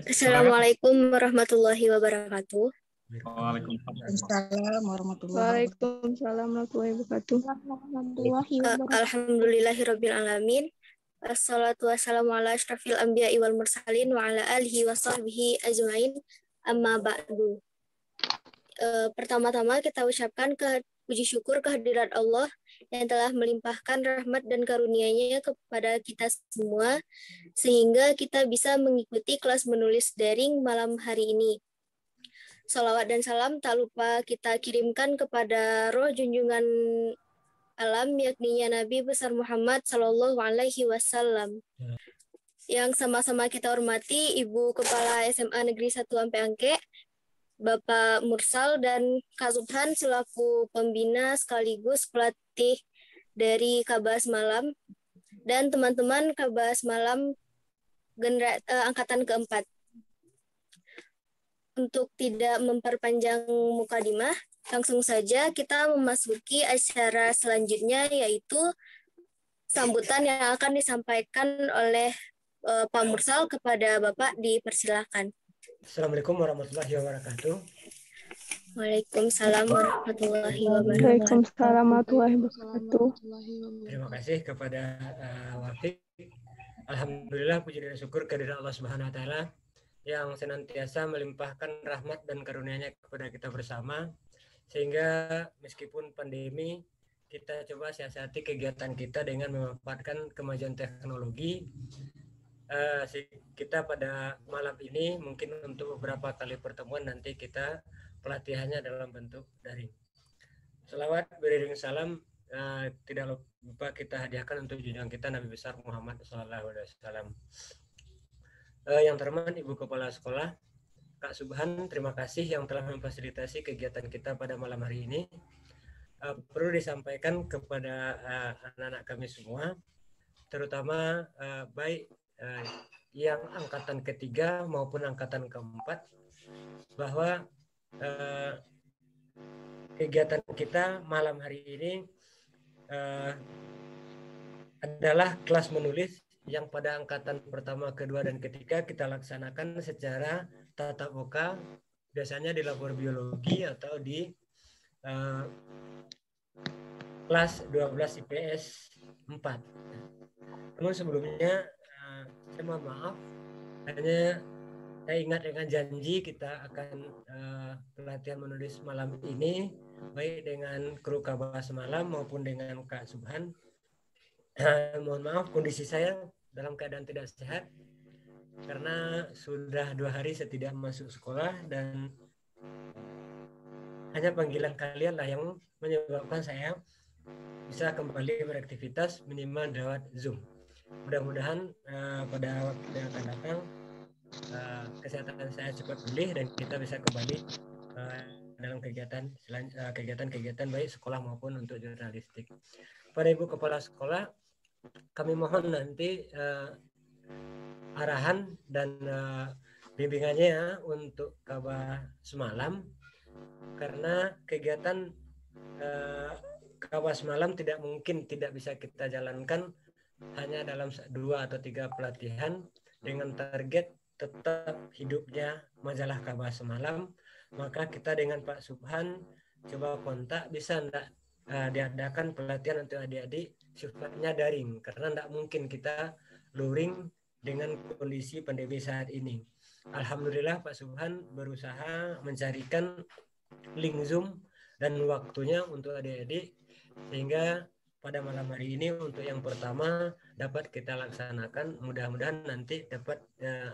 Assalamualaikum warahmatullahi wabarakatuh. Waalaikumsalam warahmatullahi wabarakatuh. Alhamdulillahirabbil alamin. Assalatu wassalamu ala asyrafil anbiya'i wal mursalin wa ala alihi wa sahbihi ajmain. Amma ba'du. Pertama-tama kita ucapkan puji syukur kehadirat Allah yang telah melimpahkan rahmat dan karunia-Nya kepada kita semua sehingga kita bisa mengikuti kelas menulis daring malam hari ini. Salawat dan salam tak lupa kita kirimkan kepada roh junjungan alam yakni Nabi besar Muhammad Sallallahu Alaihi Wasallam. Yang sama-sama kita hormati Ibu Kepala SMA Negeri 1 Ampe-Angke, Bapak Mursal dan Kak Subhan selaku pembina sekaligus pelatih dari Kabas Malam dan teman-teman Kabas Malam angkatan keempat. Untuk tidak memperpanjang mukadimah, langsung saja kita memasuki acara selanjutnya yaitu sambutan yang akan disampaikan oleh Pak Mursal kepada Bapak, dipersilakan. Assalamualaikum warahmatullahi wabarakatuh. Waalaikumsalam warahmatullahi wabarakatuh. Waalaikumsalam warahmatullahi wabarakatuh. Terima kasih kepada Wafik. Alhamdulillah, puji dan syukur kehadirat Allah Subhanahu wa taala yang senantiasa melimpahkan rahmat dan karunia-Nya kepada kita bersama, sehingga meskipun pandemi kita coba siasati kegiatan kita dengan memanfaatkan kemajuan teknologi. Kita pada malam ini mungkin untuk beberapa kali pertemuan nanti kita pelatihannya dalam bentuk daring. Selawat beriring salam tidak lupa kita hadiahkan untuk junjungan kita Nabi besar Muhammad SAW. Yang terhormat Ibu Kepala Sekolah, Kak Subhan, terima kasih yang telah memfasilitasi kegiatan kita pada malam hari ini. Perlu disampaikan kepada anak-anak kami semua, terutama baik yang angkatan ketiga maupun angkatan keempat, bahwa kegiatan kita malam hari ini adalah kelas menulis yang pada angkatan pertama, kedua, dan ketiga kita laksanakan secara tatap muka, biasanya di labor biologi atau di kelas 12 IPS 4. Namun sebelumnya saya mohon maaf, hanya saya ingat dengan janji kita akan pelatihan menulis malam ini baik dengan kru Kabas Malam maupun dengan Kak Subhan. Mohon maaf, kondisi saya dalam keadaan tidak sehat karena sudah 2 hari saya tidak masuk sekolah dan hanya panggilan kalian lah yang menyebabkan saya bisa kembali beraktivitas minimal lewat Zoom. Mudah-mudahan pada waktu yang akan datang kesehatan saya cepat pulih dan kita bisa kembali dalam kegiatan baik sekolah maupun untuk jurnalistik. Pada Ibu Kepala Sekolah, kami mohon nanti arahan dan bimbingannya untuk Kabas Malam, karena kegiatan Kabas Malam tidak mungkin tidak bisa kita jalankan hanya dalam 2 atau 3 pelatihan dengan target tetap hidupnya majalah Kabas Malam. Maka kita dengan Pak Subhan coba kontak bisa enggak diadakan pelatihan untuk adik-adik sifatnya daring, karena enggak mungkin kita luring dengan kondisi pandemi saat ini. Alhamdulillah Pak Subhan berusaha mencarikan link Zoom dan waktunya untuk adik-adik, sehingga pada malam hari ini untuk yang pertama dapat kita laksanakan. Mudah-mudahan nanti dapat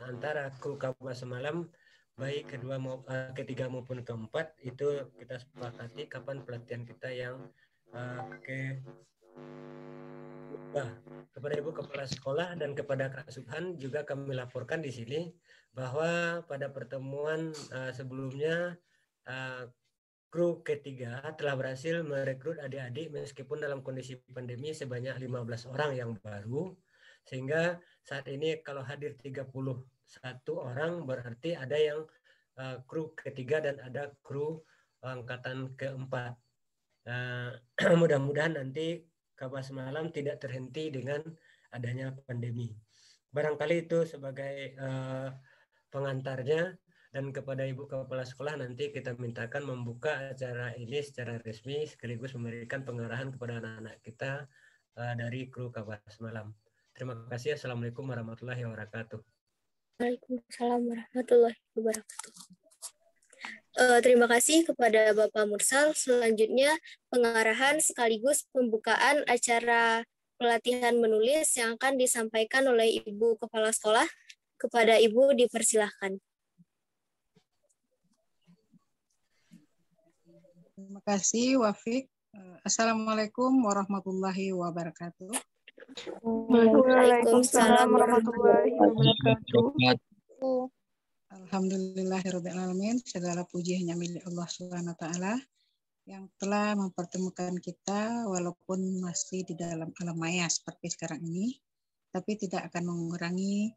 antara kru Kabas Malam baik ketiga maupun keempat itu kita sepakati kapan pelatihan kita yang kepada Ibu Kepala Sekolah dan kepada Kak Subhan juga kami laporkan di sini bahwa pada pertemuan sebelumnya kru ketiga telah berhasil merekrut adik-adik meskipun dalam kondisi pandemi sebanyak 15 orang yang baru, sehingga saat ini kalau hadir 31 orang berarti ada yang kru ketiga dan ada kru angkatan keempat. Mudah-mudahan nanti Kabas Malam tidak terhenti dengan adanya pandemi. Barangkali itu sebagai pengantarnya, dan kepada Ibu Kepala Sekolah nanti kita mintakan membuka acara ini secara resmi sekaligus memberikan pengarahan kepada anak-anak kita dari kru Kabah Semalam. Terima kasih. Assalamualaikum warahmatullahi wabarakatuh. Waalaikumsalam warahmatullahi wabarakatuh. Terima kasih kepada Bapak Mursal. Selanjutnya pengarahan sekaligus pembukaan acara pelatihan menulis yang akan disampaikan oleh Ibu Kepala Sekolah. Kepada Ibu dipersilahkan. Terima kasih, Wafiq. Assalamualaikum warahmatullahi wabarakatuh. Waalaikumsalam warahmatullahi wabarakatuh. Alhamdulillahirabbil alamin. Segala puji hanya milik Allah Subhanahu wa taala yang telah mempertemukan kita walaupun masih di dalam alam maya seperti sekarang ini, tapi tidak akan mengurangi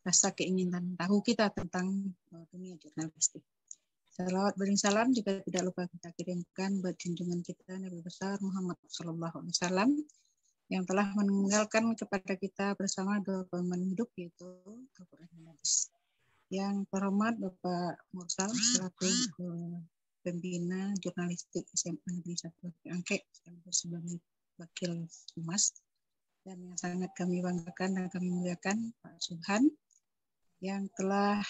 rasa keinginan tahu kita tentang dunia jurnalistik. Salawat bering salam juga tidak lupa kita kirimkan buat junjungan kita Nabi besar Muhammad SAW yang telah meninggalkan kepada kita bersama dua pedoman hidup yaitu Al-Quran dan Hadis. Yang terhormat Bapak Mursal selaku pembina jurnalistik SMA Negeri 1 Angke sebagai wakil humas, dan yang sangat kami banggakan dan kami muliakan Pak Subhan yang telah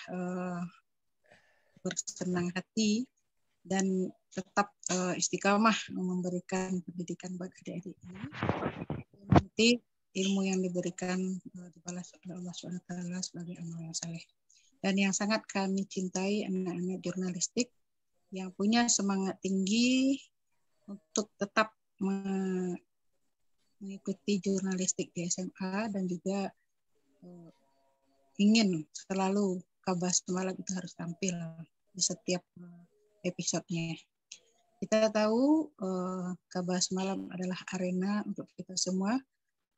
bersenang hati dan tetap istiqamah memberikan pendidikan bagi adik-adik ini. Nanti ilmu yang diberikan dibalas oleh Allah SWT sebagai amal yang saleh. Dan yang sangat kami cintai anak-anak jurnalistik yang punya semangat tinggi untuk tetap mengikuti jurnalistik di SMA dan juga ingin selalu Kabah Semalam itu harus tampil di setiap episodenya. Kita tahu Kabah Semalam adalah arena untuk kita semua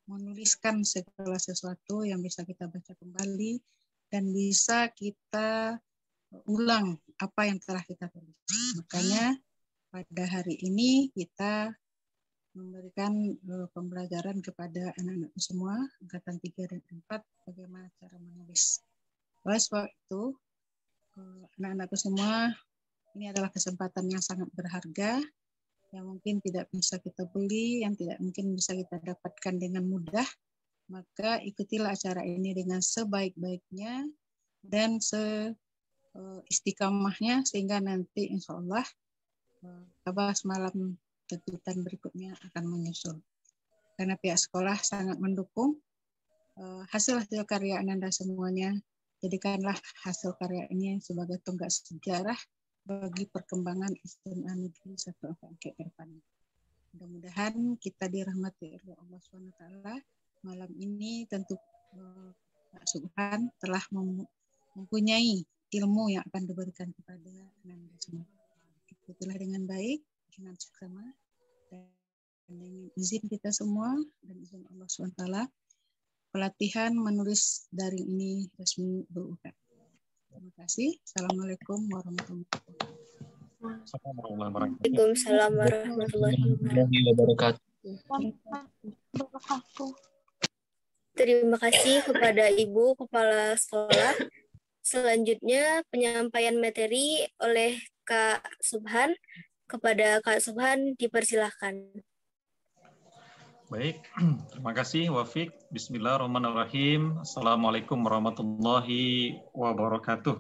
menuliskan segala sesuatu yang bisa kita baca kembali dan bisa kita ulang apa yang telah kita tulis. Makanya pada hari ini kita memberikan pembelajaran kepada anak-anak semua angkatan 3 dan 4 bagaimana cara menulis. Oleh sebab itu anak-anakku semua, ini adalah kesempatan yang sangat berharga, yang mungkin tidak bisa kita beli, yang tidak mungkin bisa kita dapatkan dengan mudah. Maka ikutilah acara ini dengan sebaik-baiknya dan seistiqamahnya, sehingga nanti insya Allah Kabah Semalam kejutan berikutnya akan menyusul. Karena pihak sekolah sangat mendukung hasil-hasil karya Anda semuanya. Jadikanlah hasil karya ini sebagai tonggak sejarah bagi perkembangan SMA Negeri 1 Angke ke depan. Mudah-mudahan kita dirahmati oleh Allah SWT. Malam ini tentu Pak Subhan telah mempunyai ilmu yang akan diberikan kepada anak-anak semua. Ikutilah dengan baik, dengan seksama, dan dengan izin kita semua dan izin Allah SWT. Pelatihan menulis daring ini resmi berbuka. Terima kasih. Assalamualaikum warahmatullahi wabarakatuh. Waalaikumsalam warahmatullahi wabarakatuh. Terima kasih kepada Ibu Kepala Sekolah. Selanjutnya penyampaian materi oleh Kak Subhan. Kepada Kak Subhan dipersilahkan. Baik, terima kasih Wafiq. Bismillahirrahmanirrahim. Assalamualaikum warahmatullahi wabarakatuh.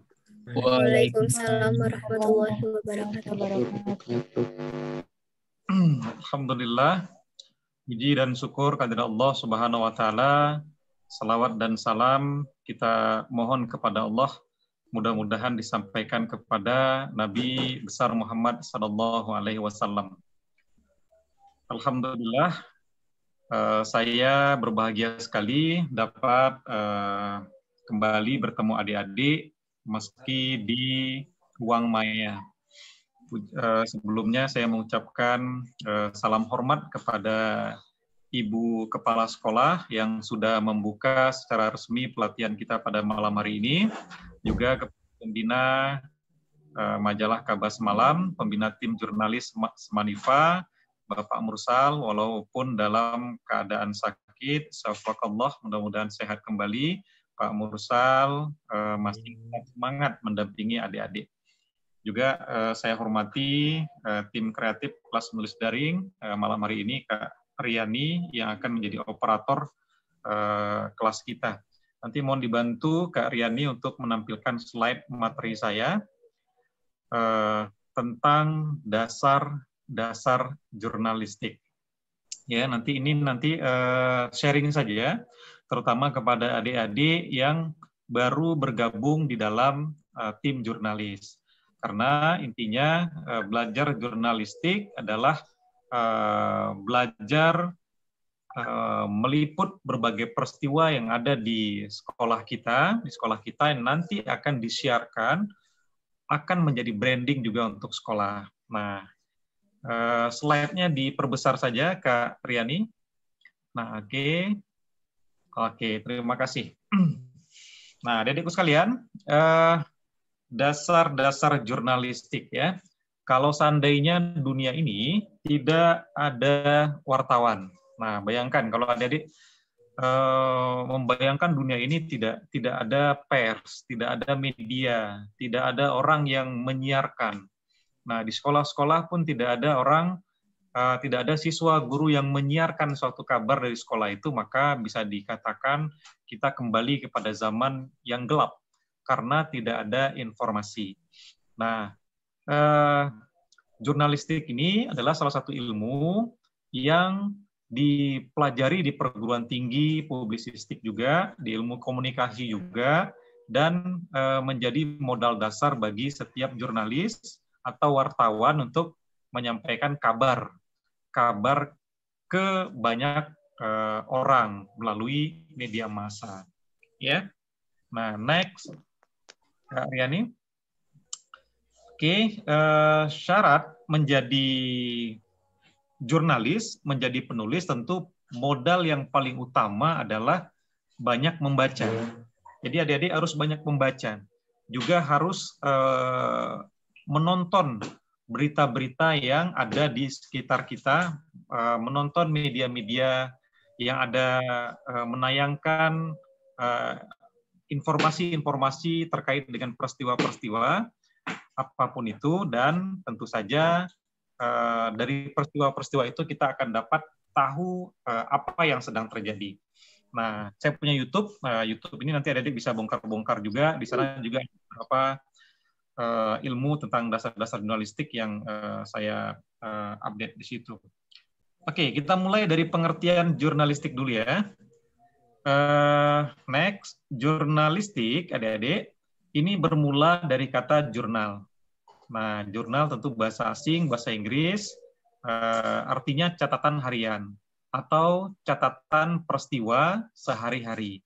Waalaikumsalam warahmatullahi wabarakatuh. Alhamdulillah, puji dan syukur kehadirat Allah Subhanahu wa taala. Salawat dan salam kita mohon kepada Allah. Mudah-mudahan disampaikan kepada Nabi besar Muhammad sallallahu alaihi wasallam. Alhamdulillah, saya berbahagia sekali dapat kembali bertemu adik-adik meski di ruang maya. Sebelumnya saya mengucapkan salam hormat kepada Ibu Kepala Sekolah yang sudah membuka secara resmi pelatihan kita pada malam hari ini, juga kepada pembina majalah Kabah Semalam, pembina tim jurnalis Semanifa, Bapak Mursal, walaupun dalam keadaan sakit, syafaqallah, mudah-mudahan sehat kembali, Pak Mursal masih semangat mendampingi adik-adik. Juga saya hormati tim kreatif kelas menulis daring malam hari ini, Kak Riani yang akan menjadi operator kelas kita. Nanti mohon dibantu Kak Riani untuk menampilkan slide materi saya tentang dasar jurnalistik. Ya, nanti sharing saja, terutama kepada adik-adik yang baru bergabung di dalam tim jurnalis. Karena intinya belajar jurnalistik adalah belajar meliput berbagai peristiwa yang ada di sekolah kita yang nanti akan disiarkan, akan menjadi branding juga untuk sekolah. Nah, slide-nya diperbesar saja, Kak Riani. Nah, oke, terima kasih. Nah, adik-adikku sekalian, dasar jurnalistik ya. Kalau seandainya dunia ini tidak ada wartawan. Nah, bayangkan kalau adik-adik membayangkan dunia ini tidak ada pers, tidak ada media, tidak ada orang yang menyiarkan. Nah, di sekolah-sekolah pun tidak ada siswa guru yang menyiarkan suatu kabar dari sekolah itu, maka bisa dikatakan kita kembali kepada zaman yang gelap karena tidak ada informasi. Nah, jurnalistik ini adalah salah satu ilmu yang dipelajari di perguruan tinggi, publisistik juga, di ilmu komunikasi juga, dan menjadi modal dasar bagi setiap jurnalis atau wartawan untuk menyampaikan kabar ke banyak orang melalui media massa. Ya, nah next. Kak Riani. Oke, syarat menjadi jurnalis, menjadi penulis, tentu modal yang paling utama adalah banyak membaca. Jadi adik-adik harus banyak membaca. Juga harus menonton berita-berita yang ada di sekitar kita, menonton media-media yang ada menayangkan informasi-informasi terkait dengan peristiwa-peristiwa apapun itu, dan tentu saja dari peristiwa-peristiwa itu kita akan dapat tahu apa yang sedang terjadi. Nah, saya punya YouTube. YouTube ini nanti adik-adik bisa bongkar-bongkar juga. Di sana juga beberapa ilmu tentang dasar-dasar jurnalistik yang saya update di situ. Oke, kita mulai dari pengertian jurnalistik dulu ya. Next, jurnalistik, adik-adik, ini bermula dari kata jurnal. Nah, jurnal tentu bahasa asing, bahasa Inggris, artinya catatan harian atau catatan peristiwa sehari-hari.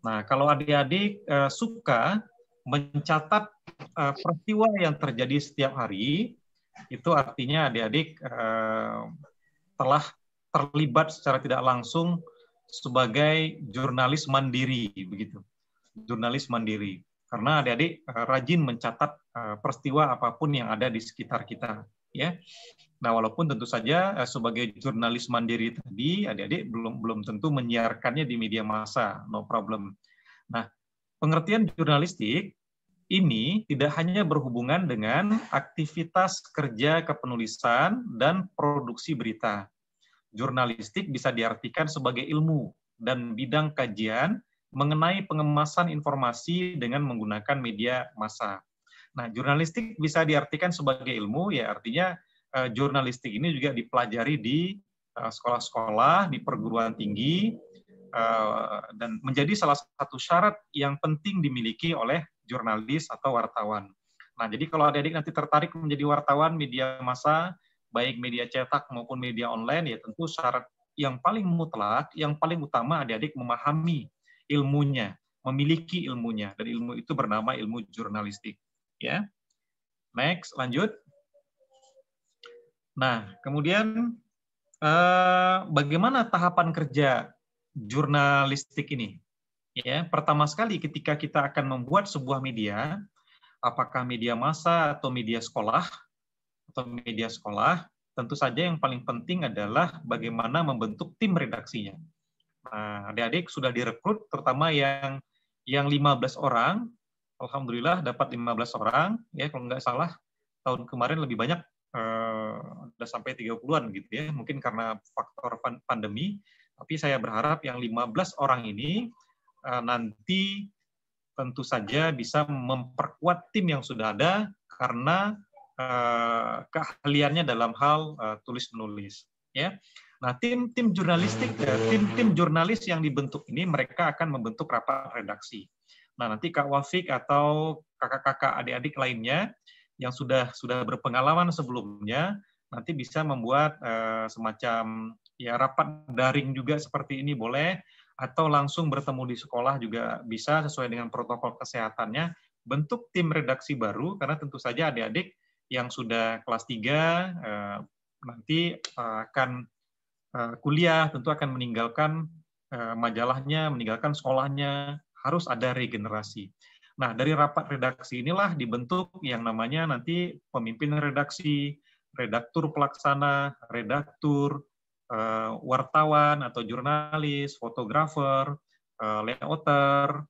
Nah, kalau adik-adik suka mencatat peristiwa yang terjadi setiap hari, itu artinya adik-adik telah terlibat secara tidak langsung sebagai jurnalis mandiri, begitu. Jurnalis mandiri. Karena adik-adik rajin mencatat peristiwa apapun yang ada di sekitar kita, ya. Nah, walaupun tentu saja sebagai jurnalis mandiri tadi, adik-adik belum tentu menyiarkannya di media massa, no problem. Nah, pengertian jurnalistik ini tidak hanya berhubungan dengan aktivitas kerja kepenulisan dan produksi berita. Jurnalistik bisa diartikan sebagai ilmu dan bidang kajian mengenai pengemasan informasi dengan menggunakan media massa. Nah, jurnalistik bisa diartikan sebagai ilmu, ya artinya jurnalistik ini juga dipelajari di sekolah-sekolah, di perguruan tinggi, dan menjadi salah satu syarat yang penting dimiliki oleh jurnalis atau wartawan. Nah, jadi kalau adik-adik nanti tertarik menjadi wartawan media massa, baik media cetak maupun media online, ya tentu syarat yang paling mutlak, yang paling utama adik-adik memahami ilmunya, memiliki ilmunya, dan ilmu itu bernama ilmu jurnalistik. Ya, next, lanjut. Nah, kemudian bagaimana tahapan kerja jurnalistik ini? Ya, pertama sekali ketika kita akan membuat sebuah media, apakah media massa atau media sekolah, tentu saja yang paling penting adalah bagaimana membentuk tim redaksinya. Nah, adik-adik sudah direkrut, terutama yang yang 15 orang, alhamdulillah dapat 15 orang, ya kalau nggak salah tahun kemarin lebih banyak, udah sampai 30-an gitu ya, mungkin karena faktor pandemi, tapi saya berharap yang 15 orang ini nanti tentu saja bisa memperkuat tim yang sudah ada karena keahliannya dalam hal tulis-menulis. Ya, nah tim jurnalistik, tim jurnalis yang dibentuk ini mereka akan membentuk rapat redaksi. Nah nanti Kak Wafik atau kakak-kakak adik-adik lainnya yang sudah berpengalaman sebelumnya nanti bisa membuat semacam ya rapat daring juga seperti ini boleh, atau langsung bertemu di sekolah juga bisa sesuai dengan protokol kesehatannya. Bentuk tim redaksi baru karena tentu saja adik-adik yang sudah kelas 3 nanti akan kuliah, tentu akan meninggalkan majalahnya, meninggalkan sekolahnya, harus ada regenerasi. Nah, dari rapat redaksi inilah dibentuk yang namanya nanti pemimpin redaksi, redaktur pelaksana, redaktur, wartawan atau jurnalis, fotografer, layouter,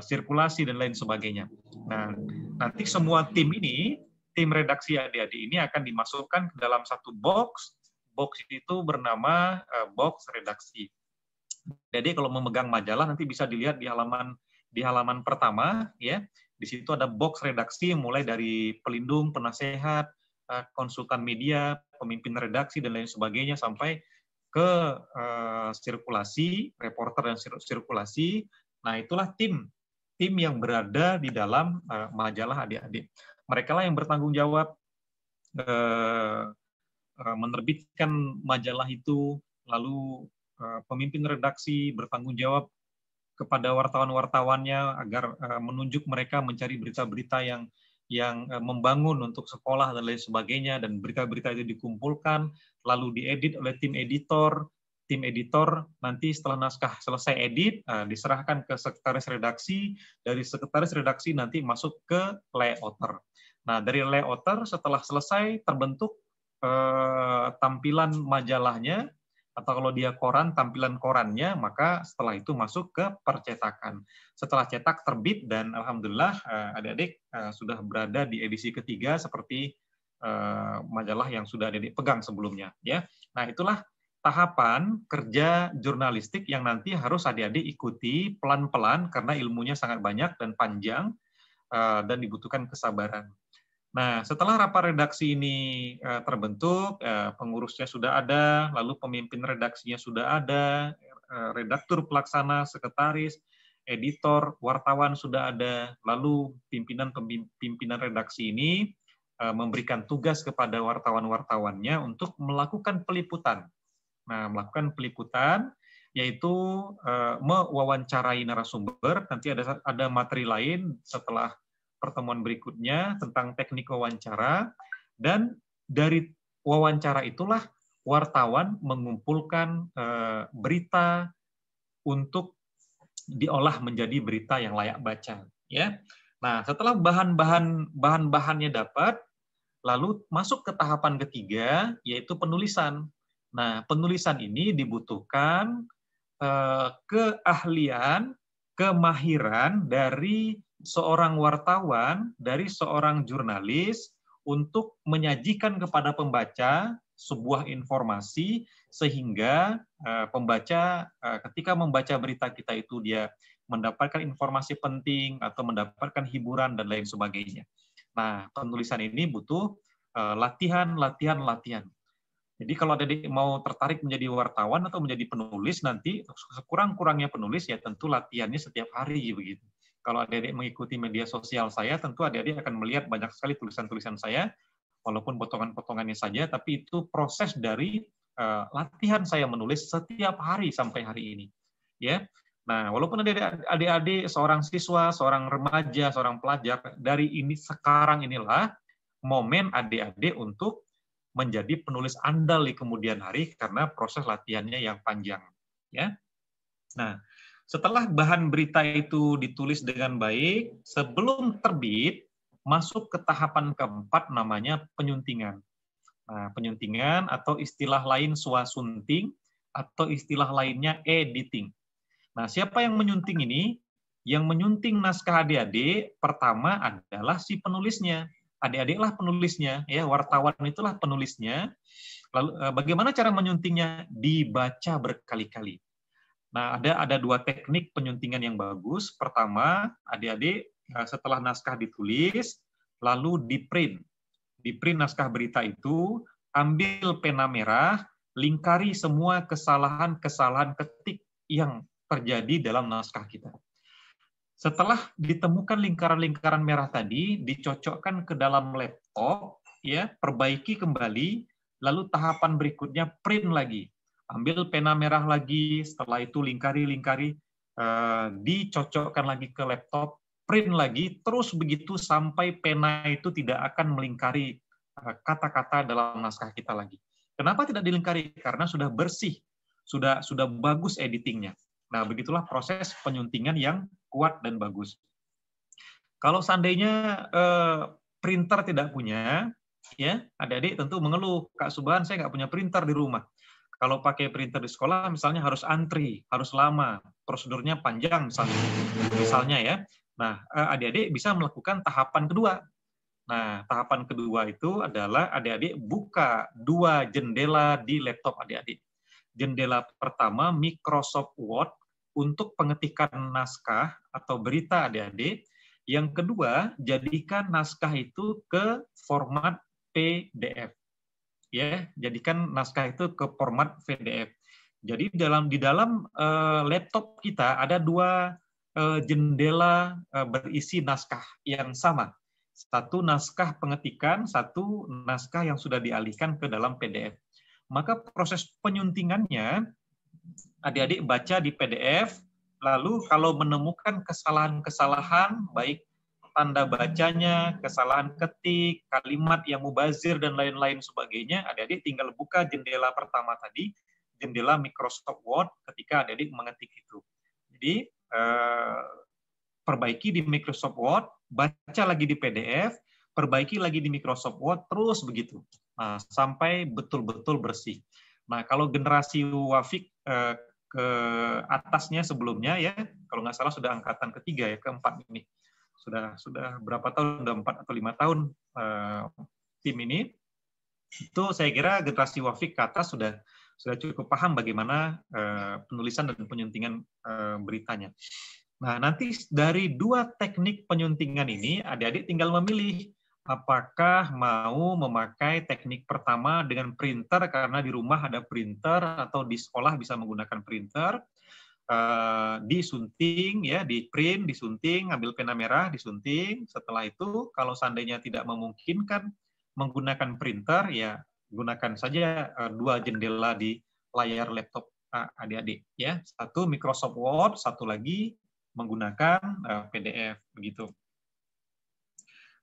sirkulasi, dan lain sebagainya. Nah, nanti semua tim ini, tim redaksi adik-adik ini akan dimasukkan ke dalam satu box. Box itu bernama box redaksi. Jadi kalau memegang majalah nanti bisa dilihat di halaman pertama, ya. Di situ ada box redaksi mulai dari pelindung, penasehat, konsultan media, pemimpin redaksi dan lain sebagainya sampai ke sirkulasi, reporter dan sirkulasi. Nah, itulah tim yang berada di dalam majalah adik-adik. Mereka lah yang bertanggung jawab menerbitkan majalah itu, lalu pemimpin redaksi bertanggung jawab kepada wartawan-wartawannya agar menunjuk mereka mencari berita-berita yang membangun untuk sekolah dan lain sebagainya, dan berita-berita itu dikumpulkan lalu diedit oleh tim editor. Tim editor nanti setelah naskah selesai edit diserahkan ke sekretaris redaksi, dari sekretaris redaksi nanti masuk ke layouter. Nah, dari layouter setelah selesai terbentuk tampilan majalahnya, atau kalau dia koran, tampilan korannya, maka setelah itu masuk ke percetakan. Setelah cetak, terbit, dan alhamdulillah adik-adik sudah berada di edisi ketiga seperti majalah yang sudah adik-adik pegang sebelumnya. Ya, nah itulah tahapan kerja jurnalistik yang nanti harus adik-adik ikuti pelan-pelan karena ilmunya sangat banyak dan panjang dan dibutuhkan kesabaran. Nah, setelah rapat redaksi ini terbentuk, pengurusnya sudah ada, lalu pemimpin redaksinya sudah ada, redaktur pelaksana, sekretaris, editor, wartawan sudah ada, lalu pimpinan redaksi ini memberikan tugas kepada wartawan-wartawannya untuk melakukan peliputan. Nah, melakukan peliputan yaitu mewawancarai narasumber. Nanti ada materi lain setelah pertemuan berikutnya tentang teknik wawancara, dan dari wawancara itulah wartawan mengumpulkan berita untuk diolah menjadi berita yang layak baca. Ya, nah setelah bahan-bahannya dapat, lalu masuk ke tahapan ketiga yaitu penulisan. Nah, penulisan ini dibutuhkan keahlian, kemahiran dari seorang wartawan, dari seorang jurnalis untuk menyajikan kepada pembaca sebuah informasi sehingga pembaca ketika membaca berita kita itu dia mendapatkan informasi penting atau mendapatkan hiburan dan lain sebagainya. Nah, penulisan ini butuh latihan. Jadi kalau adik mau tertarik menjadi wartawan atau menjadi penulis nanti, sekurang-kurangnya penulis ya tentu latihannya setiap hari begitu. Kalau adik-adik mengikuti media sosial saya, tentu adik-adik akan melihat banyak sekali tulisan-tulisan saya, walaupun potongan-potongannya saja, tapi itu proses dari latihan saya menulis setiap hari sampai hari ini. Ya, nah walaupun adik-adik seorang siswa, seorang remaja, seorang pelajar, dari ini sekarang inilah momen adik-adik untuk menjadi penulis andal di kemudian hari karena proses latihannya yang panjang. Ya, nah setelah bahan berita itu ditulis dengan baik, sebelum terbit, masuk ke tahapan keempat namanya penyuntingan. Nah, penyuntingan atau istilah lain swasunting atau istilah lainnya editing. Nah, siapa yang menyunting ini? Yang menyunting naskah adik-adik pertama adalah si penulisnya. Adik-adiklah penulisnya, ya, wartawan itulah penulisnya. Lalu bagaimana cara menyuntingnya? Dibaca berkali-kali. Nah, ada dua teknik penyuntingan yang bagus. Pertama, adik-adik setelah naskah ditulis, lalu di-print. Di-print naskah berita itu, ambil pena merah, lingkari semua kesalahan-kesalahan ketik yang terjadi dalam naskah kita. Setelah ditemukan lingkaran-lingkaran merah tadi, dicocokkan ke dalam laptop, ya, perbaiki kembali, lalu tahapan berikutnya print lagi. Ambil pena merah lagi, setelah itu lingkari-lingkari, dicocokkan lagi ke laptop, print lagi, terus begitu sampai pena itu tidak akan melingkari kata-kata dalam naskah kita lagi. Kenapa tidak dilingkari? Karena sudah bersih, sudah bagus editingnya. Nah, begitulah proses penyuntingan yang kuat dan bagus. Kalau seandainya printer tidak punya, ya, adik-adik tentu mengeluh, Kak Subhan, saya nggak punya printer di rumah. Kalau pakai printer di sekolah, misalnya harus antri, harus lama, prosedurnya panjang misalnya ya. Nah, adik-adik bisa melakukan tahapan kedua. Nah, tahapan kedua itu adalah adik-adik buka 2 jendela di laptop adik-adik. Jendela pertama Microsoft Word untuk pengetikan naskah atau berita adik-adik. Yang kedua, jadikan naskah itu ke format PDF. Ya, jadikan naskah itu ke format PDF. Jadi di dalam laptop kita ada 2 jendela berisi naskah yang sama. Satu naskah pengetikan, satu naskah yang sudah dialihkan ke dalam PDF. Maka proses penyuntingannya, adik-adik baca di PDF, lalu kalau menemukan kesalahan-kesalahan, baik tanda bacanya, kesalahan ketik, kalimat yang mubazir, dan lain-lain sebagainya, adik-adik tinggal buka jendela pertama tadi, jendela Microsoft Word ketika adik-adik mengetik itu. Jadi, perbaiki di Microsoft Word, baca lagi di PDF, perbaiki lagi di Microsoft Word, terus begitu. Nah, sampai betul-betul bersih. Nah, kalau generasi Wafik ke atasnya sebelumnya ya, kalau nggak salah sudah angkatan ketiga ya, keempat ini. Sudah berapa tahun, udah 4 atau 5 tahun tim ini. Itu saya kira generasi Wafik ke atas sudah cukup paham bagaimana penulisan dan penyuntingan beritanya. Nah, nanti dari 2 teknik penyuntingan ini, adik-adik tinggal memilih apakah mau memakai teknik pertama dengan printer karena di rumah ada printer atau di sekolah bisa menggunakan printer, disunting, ya, di print, disunting, ambil pena merah, disunting. Setelah itu, kalau seandainya tidak memungkinkan menggunakan printer, ya gunakan saja 2 jendela di layar laptop adik-adik. Ya, satu Microsoft Word, satu lagi menggunakan PDF begitu.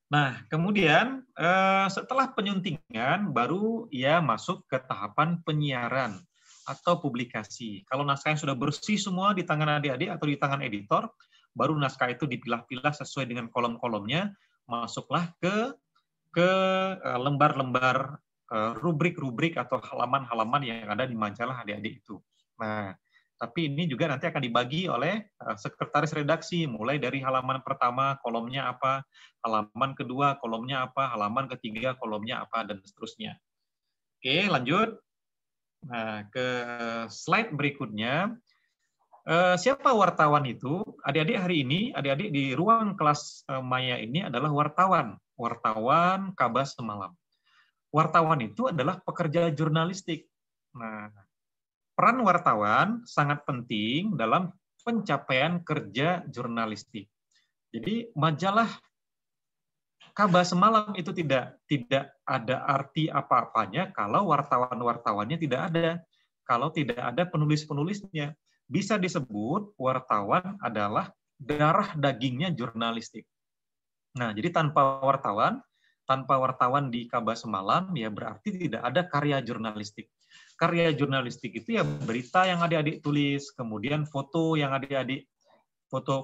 Nah, kemudian setelah penyuntingan baru ia masuk ke tahapan penyiaran atau publikasi. Kalau naskahnya sudah bersih semua di tangan adik-adik atau di tangan editor, baru naskah itu dipilah-pilah sesuai dengan kolom-kolomnya, masuklah ke lembar-lembar rubrik-rubrik atau halaman-halaman yang ada di majalah adik-adik itu. Nah, tapi ini juga nanti akan dibagi oleh sekretaris redaksi, mulai dari halaman pertama kolomnya apa, halaman kedua kolomnya apa, halaman ketiga kolomnya apa, dan seterusnya. Oke, lanjut. Nah, ke slide berikutnya. Siapa wartawan itu? Adik-adik hari ini, adik-adik di ruang kelas Maya ini adalah wartawan Kabar Semalam. Wartawan itu adalah pekerja jurnalistik. Nah, peran wartawan sangat penting dalam pencapaian kerja jurnalistik. Jadi majalah Kabar Semalam itu tidak ada arti apa-apanya kalau wartawan-wartawannya tidak ada, kalau tidak ada penulis-penulisnya. Bisa disebut wartawan adalah darah dagingnya jurnalistik. Nah, jadi tanpa wartawan di Kabar Semalam ya berarti tidak ada karya jurnalistik. Karya jurnalistik itu ya berita yang adik-adik tulis, kemudian foto yang adik-adik,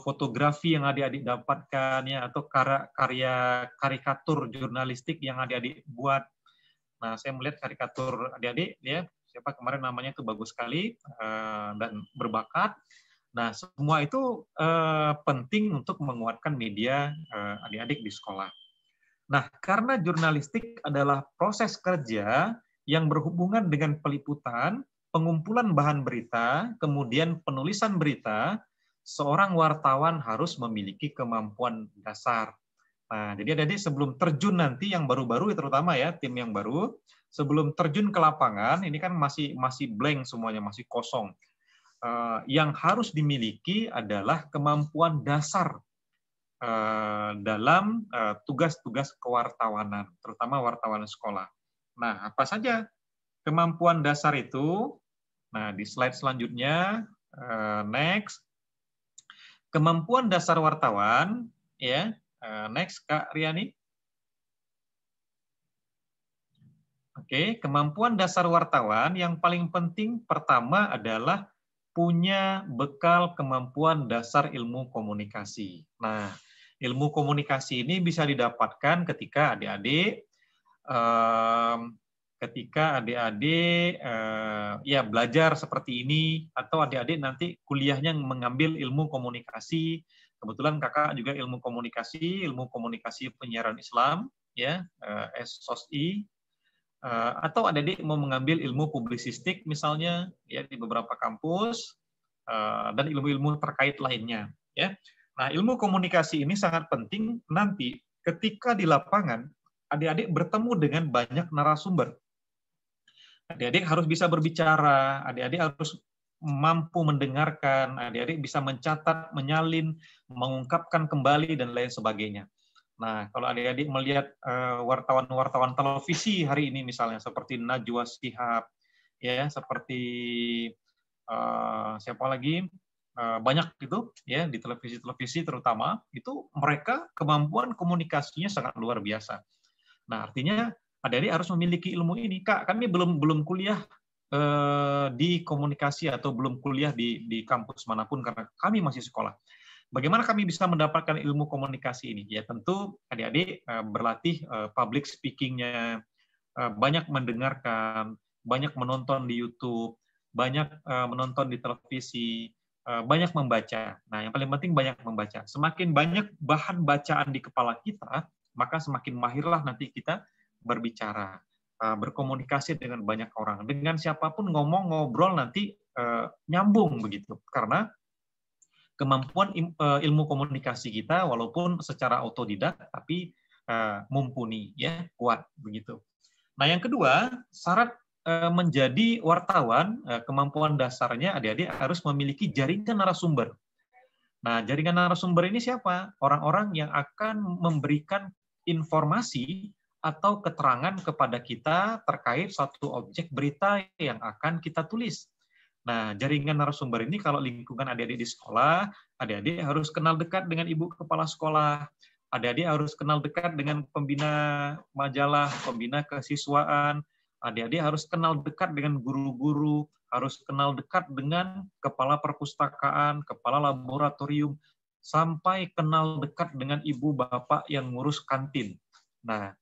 fotografi yang adik-adik dapatkan, ya, atau karya karikatur jurnalistik yang adik-adik buat. Nah, saya melihat karikatur adik-adik, ya, siapa kemarin namanya itu bagus sekali dan berbakat. Nah, semua itu penting untuk menguatkan media adik-adik di sekolah. Nah, karena jurnalistik adalah proses kerja yang berhubungan dengan peliputan, pengumpulan bahan berita, kemudian penulisan berita, seorang wartawan harus memiliki kemampuan dasar. Nah, jadi adik-adik sebelum terjun nanti yang baru-baru, terutama ya tim yang baru, sebelum terjun ke lapangan, ini kan masih blank semuanya, masih kosong. Yang harus dimiliki adalah kemampuan dasar dalam tugas-tugas kewartawanan, terutama wartawan sekolah. Nah, apa saja kemampuan dasar itu? Nah, di slide selanjutnya, next. Kemampuan dasar wartawan, ya, next Kak Riani. Oke, kemampuan dasar wartawan yang paling penting pertama adalah punya bekal kemampuan dasar ilmu komunikasi. Nah, ilmu komunikasi ini bisa didapatkan ketika adik-adik ya belajar seperti ini, atau adik-adik nanti kuliahnya mengambil ilmu komunikasi. Kebetulan kakak juga ilmu komunikasi penyiaran Islam, ya, SOSI. Atau adik-adik mau mengambil ilmu publisistik misalnya, ya, di beberapa kampus, dan ilmu-ilmu terkait lainnya, ya. Nah, ilmu komunikasi ini sangat penting nanti ketika di lapangan adik-adik bertemu dengan banyak narasumber. Adik-adik harus bisa berbicara, adik-adik harus mampu mendengarkan, adik-adik bisa mencatat, menyalin, mengungkapkan kembali, dan lain sebagainya. Nah, kalau adik-adik melihat wartawan-wartawan televisi hari ini misalnya seperti Najwa Shihab, ya, seperti siapa lagi, banyak itu, ya, di televisi-televisi terutama, itu mereka kemampuan komunikasinya sangat luar biasa. Nah, artinya adik-adik harus memiliki ilmu ini. Kak, kami belum kuliah di komunikasi atau belum kuliah di kampus manapun karena kami masih sekolah. Bagaimana kami bisa mendapatkan ilmu komunikasi ini? Ya, tentu adik-adik berlatih public speaking-nya, banyak mendengarkan, banyak menonton di YouTube, banyak menonton di televisi, banyak membaca. Nah, yang paling penting banyak membaca. Semakin banyak bahan bacaan di kepala kita, maka semakin mahirlah nanti kita berbicara, berkomunikasi dengan banyak orang. Dengan siapapun ngomong, ngobrol nanti nyambung begitu. Karena kemampuan ilmu komunikasi kita walaupun secara otodidak tapi mumpuni, ya, kuat begitu. Nah, yang kedua, syarat menjadi wartawan, kemampuan dasarnya adik-adik harus memiliki jaringan narasumber. Nah, jaringan narasumber ini siapa? Orang-orang yang akan memberikan informasi atau keterangan kepada kita terkait satu objek berita yang akan kita tulis. Nah, jaringan narasumber ini kalau lingkungan adik-adik di sekolah, adik-adik harus kenal dekat dengan ibu kepala sekolah, adik-adik harus kenal dekat dengan pembina majalah, pembina kesiswaan, adik-adik harus kenal dekat dengan guru-guru, harus kenal dekat dengan kepala perpustakaan, kepala laboratorium, sampai kenal dekat dengan ibu bapak yang ngurus kantin. Nah,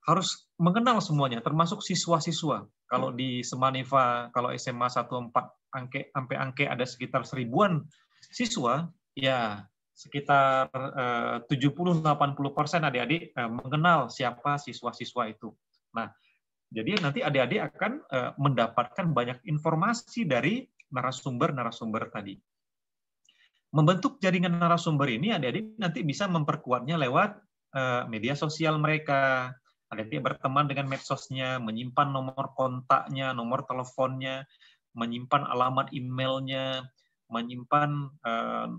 harus mengenal semuanya, termasuk siswa-siswa. Kalau di Semaniva, kalau SMA 14 sampai angke ada sekitar 1000-an siswa, ya sekitar 70-80% adik-adik mengenal siapa siswa-siswa itu. Nah, jadi nanti adik-adik akan mendapatkan banyak informasi dari narasumber-narasumber tadi. Membentuk jaringan narasumber ini adik-adik nanti bisa memperkuatnya lewat media sosial mereka. Adik-adik berteman dengan medsosnya, menyimpan nomor kontaknya, nomor teleponnya, menyimpan alamat emailnya, menyimpan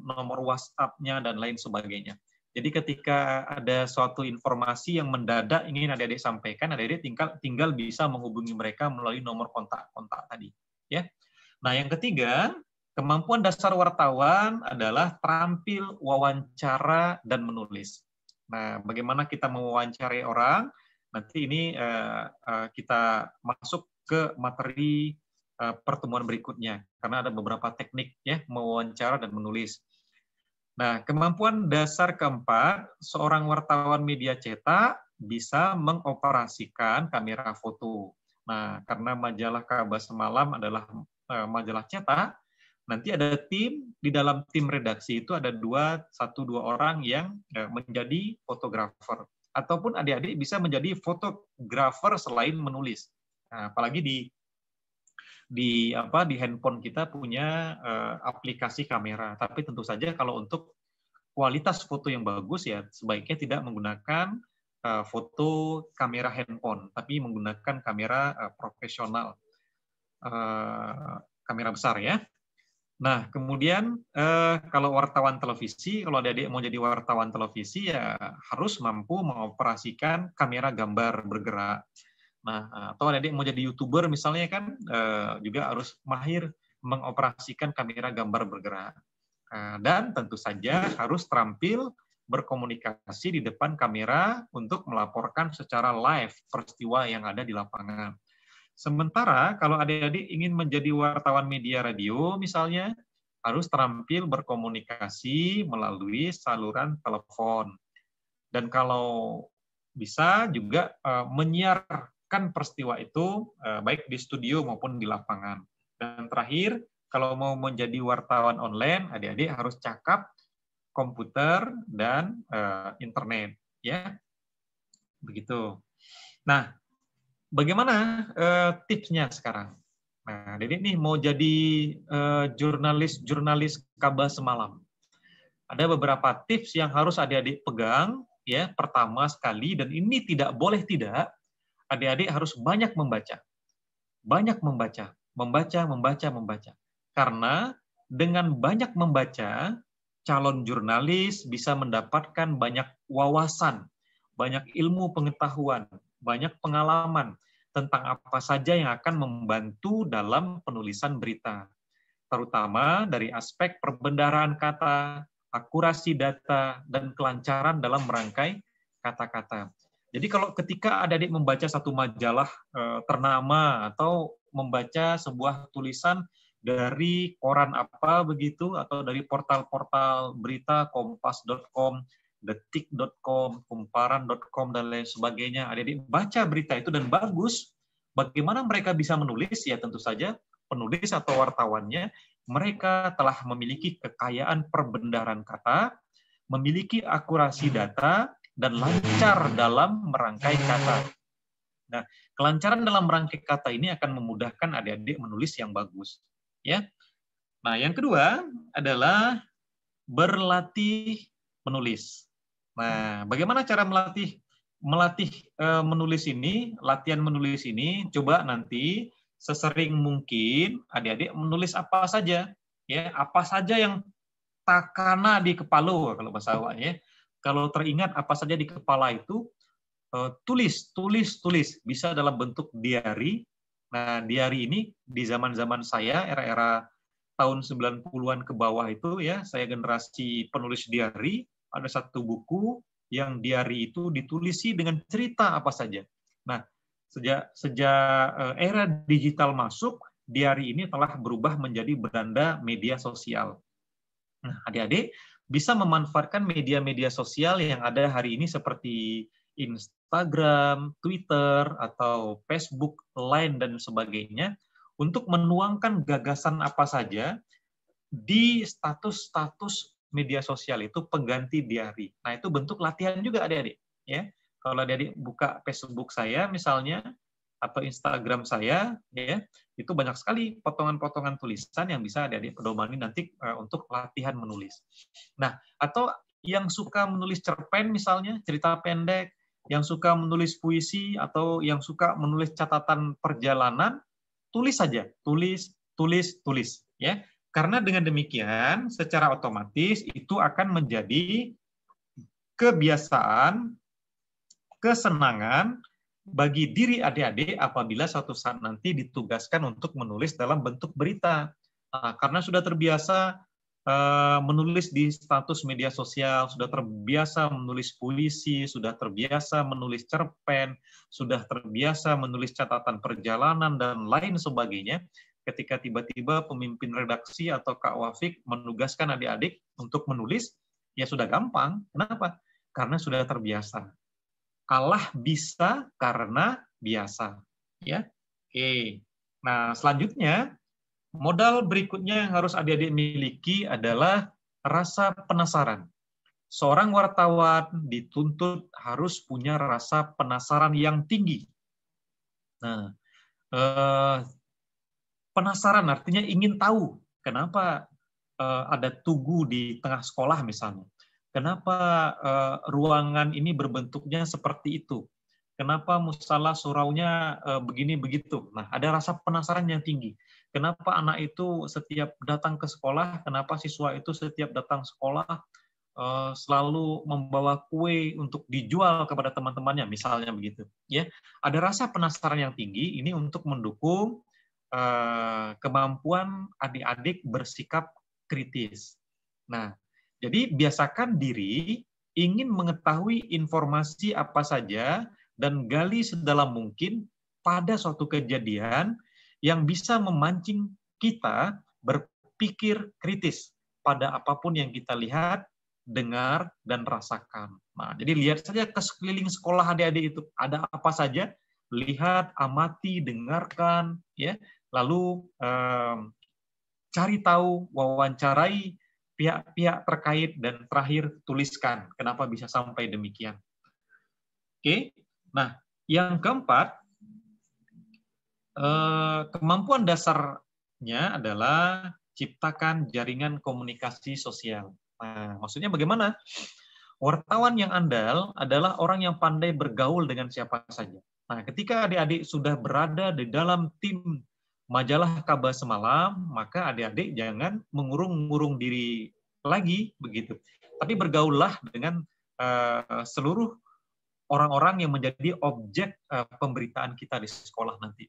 nomor WhatsApp-nya, dan lain sebagainya. Jadi ketika ada suatu informasi yang mendadak ingin adik-adik sampaikan, adik-adik tinggal bisa menghubungi mereka melalui nomor kontak-kontak tadi. Ya. Nah, yang ketiga, kemampuan dasar wartawan adalah terampil wawancara dan menulis. Nah, bagaimana kita mewawancarai orang? Nanti ini kita masuk ke materi pertemuan berikutnya, karena ada beberapa teknik, ya, mewawancara dan menulis. Nah, kemampuan dasar keempat, seorang wartawan media cetak bisa mengoperasikan kamera foto. Nah, karena majalah Kabar Semalam adalah majalah cetak, nanti ada tim, di dalam tim redaksi itu ada 1-2 orang yang menjadi fotografer. Ataupun adik-adik bisa menjadi fotografer selain menulis. Nah, apalagi di handphone kita punya aplikasi kamera. Tapi tentu saja kalau untuk kualitas foto yang bagus ya sebaiknya tidak menggunakan foto kamera handphone, tapi menggunakan kamera profesional, kamera besar ya. Nah, kemudian kalau wartawan televisi, kalau adik-adik mau jadi wartawan televisi ya harus mampu mengoperasikan kamera gambar bergerak. Nah, atau adik-adik mau jadi YouTuber misalnya kan juga harus mahir mengoperasikan kamera gambar bergerak. Dan tentu saja harus terampil berkomunikasi di depan kamera untuk melaporkan secara live peristiwa yang ada di lapangan. Sementara kalau adik-adik ingin menjadi wartawan media radio misalnya, harus terampil berkomunikasi melalui saluran telepon. Dan kalau bisa juga menyiarkan peristiwa itu baik di studio maupun di lapangan. Dan terakhir, kalau mau menjadi wartawan online, adik-adik harus cakap komputer dan internet, ya. Begitu. Nah, bagaimana tipsnya sekarang? Nah, jadi nih mau jadi jurnalis Kabah Semalam. Ada beberapa tips yang harus adik-adik pegang, ya. Pertama sekali, dan ini tidak boleh tidak, adik-adik harus banyak membaca. Banyak membaca, membaca. Karena dengan banyak membaca, calon jurnalis bisa mendapatkan banyak wawasan, banyak ilmu pengetahuan, banyak pengalaman tentang apa saja yang akan membantu dalam penulisan berita. Terutama dari aspek perbendaharaan kata, akurasi data, dan kelancaran dalam merangkai kata-kata. Jadi kalau ketika adik-adik membaca satu majalah ternama atau membaca sebuah tulisan dari koran apa begitu, atau dari portal-portal berita, kompas.com, detik.com, kumparan.com, dan lain sebagainya. Adik-adik baca berita itu dan bagus. Bagaimana mereka bisa menulis? Ya tentu saja penulis atau wartawannya, mereka telah memiliki kekayaan perbendaharaan kata, memiliki akurasi data, dan lancar dalam merangkai kata. Nah, kelancaran dalam merangkai kata ini akan memudahkan adik-adik menulis yang bagus. Ya. Nah, yang kedua adalah berlatih menulis. Nah, bagaimana cara melatih menulis ini? Latihan menulis ini, coba nanti sesering mungkin adik-adik menulis apa saja, ya, apa saja yang takana di kepala kalau bahasa awaknya. Kalau teringat apa saja di kepala itu, tulis. Bisa dalam bentuk diary. Nah, diary ini di zaman-zaman saya, era-era tahun 90-an ke bawah itu, ya, saya generasi penulis diary, ada satu buku yang diary itu ditulisi dengan cerita apa saja. Nah, sejak era digital masuk, diary ini telah berubah menjadi beranda media sosial. Nah, adik-adik bisa memanfaatkan media-media sosial yang ada hari ini seperti Instagram, Twitter, atau Facebook, Line, dan sebagainya untuk menuangkan gagasan apa saja di status-status media sosial itu pengganti diary. Nah, itu bentuk latihan juga adik-adik. Ya. Kalau adik-adik buka Facebook saya misalnya, atau Instagram saya, ya, itu banyak sekali potongan-potongan tulisan yang bisa adik-adik pedomani nanti untuk latihan menulis. Nah, atau yang suka menulis cerpen misalnya, cerita pendek, yang suka menulis puisi, atau yang suka menulis catatan perjalanan, tulis saja, tulis, ya. Karena dengan demikian, secara otomatis itu akan menjadi kebiasaan, kesenangan bagi diri adik-adik apabila suatu saat nanti ditugaskan untuk menulis dalam bentuk berita. Nah, karena sudah terbiasa menulis di status media sosial, sudah terbiasa menulis puisi, sudah terbiasa menulis cerpen, sudah terbiasa menulis catatan perjalanan, dan lain sebagainya, ketika tiba-tiba pemimpin redaksi atau Kak Wafik menugaskan adik-adik untuk menulis, ya sudah gampang. Kenapa? Karena sudah terbiasa. Allah bisa karena biasa. Ya. Oke. Nah, selanjutnya modal berikutnya yang harus adik-adik miliki adalah rasa penasaran. Seorang wartawan dituntut harus punya rasa penasaran yang tinggi. Nah, penasaran artinya ingin tahu kenapa ada tugu di tengah sekolah misalnya. Kenapa ruangan ini berbentuknya seperti itu? Kenapa musala suraunya begini begitu? Nah, ada rasa penasaran yang tinggi. Kenapa anak itu setiap datang ke sekolah? Kenapa siswa itu setiap datang sekolah selalu membawa kue untuk dijual kepada teman-temannya, misalnya begitu? Ya, ada rasa penasaran yang tinggi ini untuk mendukung kemampuan adik-adik bersikap kritis. Nah, jadi biasakan diri ingin mengetahui informasi apa saja dan gali sedalam mungkin pada suatu kejadian yang bisa memancing kita berpikir kritis pada apapun yang kita lihat, dengar, dan rasakan. Nah, jadi lihat saja ke sekeliling sekolah adik-adik itu, ada apa saja, lihat, amati, dengarkan, ya, lalu cari tahu, wawancarai pihak-pihak terkait, dan terakhir tuliskan kenapa bisa sampai demikian. Oke, nah yang keempat, kemampuan dasarnya adalah ciptakan jaringan komunikasi sosial. Nah, maksudnya bagaimana? Wartawan yang andal adalah orang yang pandai bergaul dengan siapa saja. Nah, ketika adik-adik sudah berada di dalam tim majalah Kabar Semalam, maka adik-adik jangan mengurung-ngurung diri lagi begitu. Tapi bergaullah dengan seluruh orang-orang yang menjadi objek pemberitaan kita di sekolah nanti.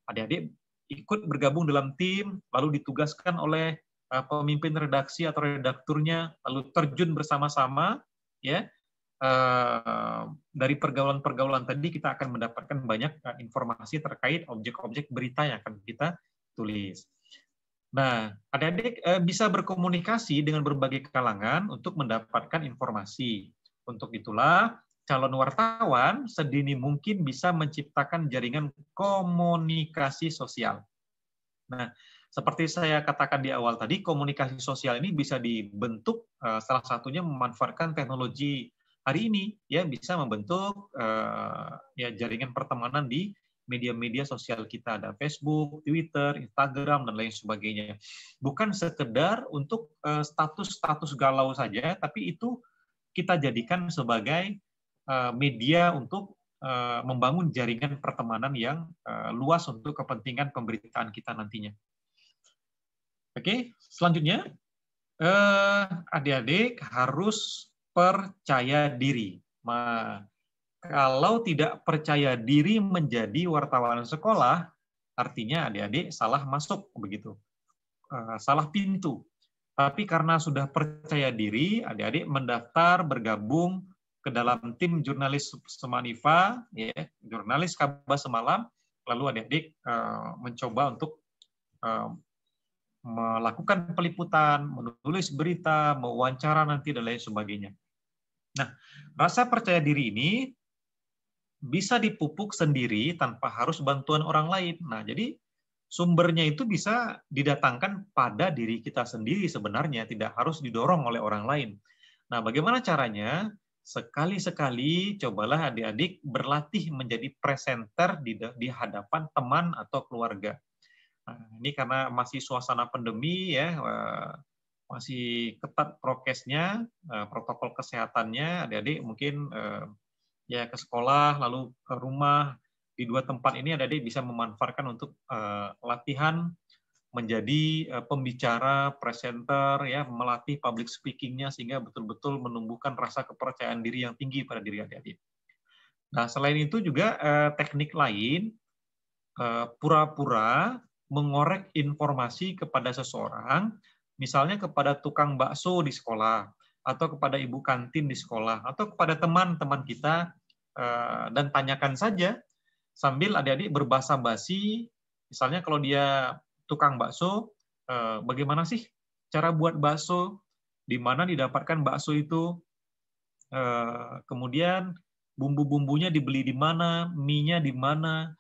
Adik-adik ikut bergabung dalam tim, lalu ditugaskan oleh pemimpin redaksi atau redakturnya, lalu terjun bersama-sama, ya. Dari pergaulan-pergaulan tadi kita akan mendapatkan banyak informasi terkait objek-objek berita yang akan kita tulis. Nah, adik-adik bisa berkomunikasi dengan berbagai kalangan untuk mendapatkan informasi. Untuk itulah, calon wartawan sedini mungkin bisa menciptakan jaringan komunikasi sosial. Nah, seperti saya katakan di awal tadi, komunikasi sosial ini bisa dibentuk salah satunya memanfaatkan teknologi hari ini, ya, bisa membentuk ya jaringan pertemanan di media-media sosial kita, ada Facebook, Twitter, Instagram, dan lain sebagainya. Bukan sekedar untuk status-status galau saja, tapi itu kita jadikan sebagai media untuk membangun jaringan pertemanan yang luas untuk kepentingan pemberitaan kita nantinya. Oke, selanjutnya adik-adik harus percaya diri. Kalau tidak percaya diri menjadi wartawan sekolah, artinya adik-adik salah masuk begitu, salah pintu. Tapi karena sudah percaya diri, adik-adik mendaftar bergabung ke dalam tim jurnalis Semanifa, ya, jurnalis Kabar Semalam, lalu adik-adik mencoba untuk melakukan peliputan, menulis berita, mewawancara nanti, dan lain sebagainya. Nah, rasa percaya diri ini bisa dipupuk sendiri tanpa harus bantuan orang lain. Nah, jadi sumbernya itu bisa didatangkan pada diri kita sendiri sebenarnya, tidak harus didorong oleh orang lain. Nah, bagaimana caranya? Sekali-sekali cobalah adik-adik berlatih menjadi presenter di hadapan teman atau keluarga. Nah, ini karena masih suasana pandemi, ya, masih ketat prokesnya, protokol kesehatannya, adik-adik mungkin ya ke sekolah, lalu ke rumah. Di dua tempat ini adik-adik bisa memanfaatkan untuk latihan menjadi pembicara, presenter, ya, melatih public speaking-nya sehingga betul-betul menumbuhkan rasa kepercayaan diri yang tinggi pada diri adik-adik. Nah, selain itu juga teknik lain, pura-pura mengorek informasi kepada seseorang, misalnya kepada tukang bakso di sekolah, atau kepada ibu kantin di sekolah, atau kepada teman-teman kita, dan tanyakan saja sambil adik-adik berbasa-basi. Misalnya kalau dia tukang bakso, bagaimana sih cara buat bakso, di mana didapatkan bakso itu, kemudian bumbu-bumbunya dibeli di mana, mie-nya di mana,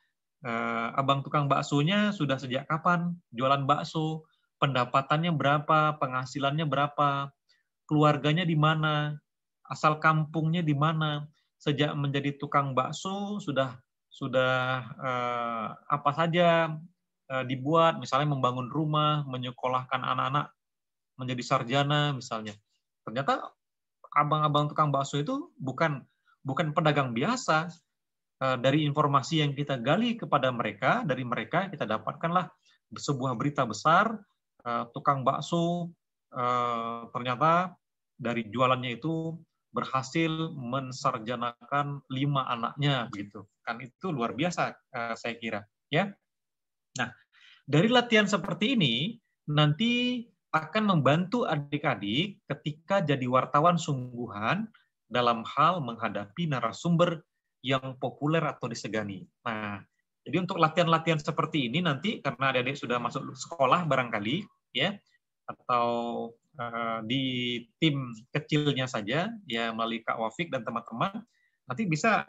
abang tukang baksonya sudah sejak kapan jualan bakso, pendapatannya berapa, penghasilannya berapa, keluarganya di mana, asal kampungnya di mana, sejak menjadi tukang bakso sudah apa saja dibuat, misalnya membangun rumah, menyekolahkan anak-anak menjadi sarjana misalnya. Ternyata abang-abang tukang bakso itu bukan pedagang biasa. Dari informasi yang kita gali kepada mereka, dari mereka kita dapatkanlah sebuah berita besar, tukang bakso ternyata dari jualannya itu berhasil mensarjanakan 5 anaknya, begitu. Kan itu luar biasa, saya kira. Ya. Nah, dari latihan seperti ini nanti akan membantu adik-adik ketika jadi wartawan sungguhan dalam hal menghadapi narasumber yang populer atau disegani. Nah, jadi untuk latihan-latihan seperti ini nanti karena adik-adik sudah masuk sekolah barangkali ya, atau di tim kecilnya saja ya melalui Kak Wafik dan teman-teman nanti bisa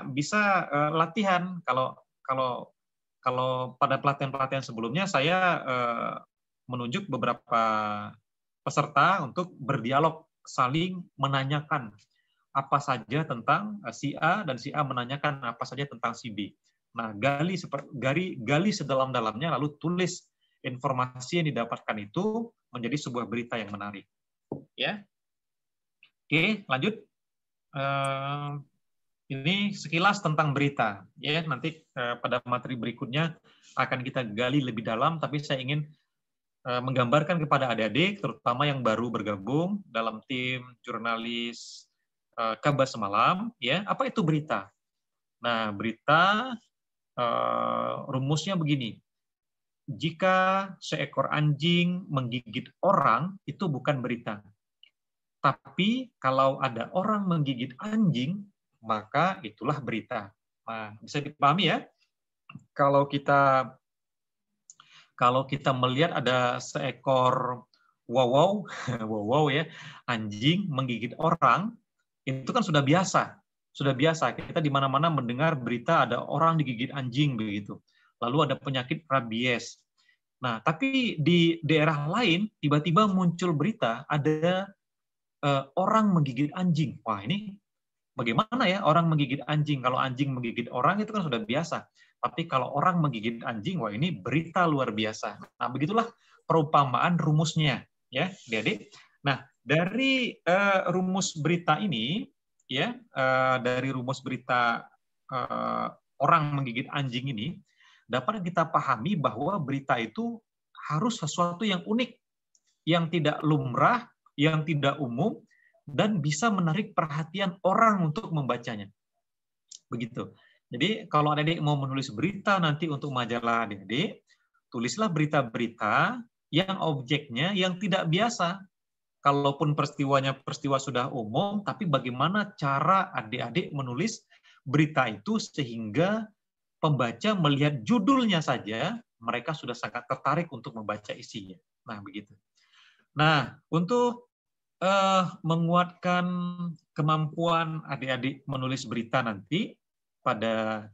latihan. Kalau pada pelatihan-pelatihan sebelumnya saya menunjuk beberapa peserta untuk berdialog, saling menanyakan apa saja tentang si A dan si A menanyakan apa saja tentang si B. Nah, gali sedalam-dalamnya lalu tulis informasi yang didapatkan itu menjadi sebuah berita yang menarik. Ya. Oke, lanjut. Ini sekilas tentang berita. Ya, nanti pada materi berikutnya akan kita gali lebih dalam, tapi saya ingin menggambarkan kepada adik-adik, terutama yang baru bergabung dalam tim jurnalis Kabar Semalam, ya, apa itu berita? Nah, berita rumusnya begini. Jika seekor anjing menggigit orang, itu bukan berita. Tapi kalau ada orang menggigit anjing, maka itulah berita. Nah, bisa dipahami ya? Kalau kita melihat ada seekor wow ya, anjing menggigit orang, itu kan sudah biasa. Kita di mana-mana mendengar berita ada orang digigit anjing begitu. Lalu ada penyakit rabies. Nah, tapi di daerah lain tiba-tiba muncul berita ada orang menggigit anjing. Wah, ini bagaimana ya orang menggigit anjing? Kalau anjing menggigit orang itu kan sudah biasa. Tapi kalau orang menggigit anjing, wah ini berita luar biasa. Nah, begitulah perumpamaan rumusnya, ya, adik-adik. Nah, dari rumus berita ini, ya, dari rumus berita orang menggigit anjing ini, dapat kita pahami bahwa berita itu harus sesuatu yang unik, yang tidak lumrah, yang tidak umum, dan bisa menarik perhatian orang untuk membacanya. Begitu. Jadi kalau adik-adik mau menulis berita nanti untuk majalah adik-adik, tulislah berita-berita yang objeknya yang tidak biasa. Kalaupun peristiwa sudah umum, tapi bagaimana cara adik-adik menulis berita itu sehingga pembaca melihat judulnya saja, mereka sudah sangat tertarik untuk membaca isinya. Nah, begitu. Nah, untuk menguatkan kemampuan adik-adik menulis berita nanti, pada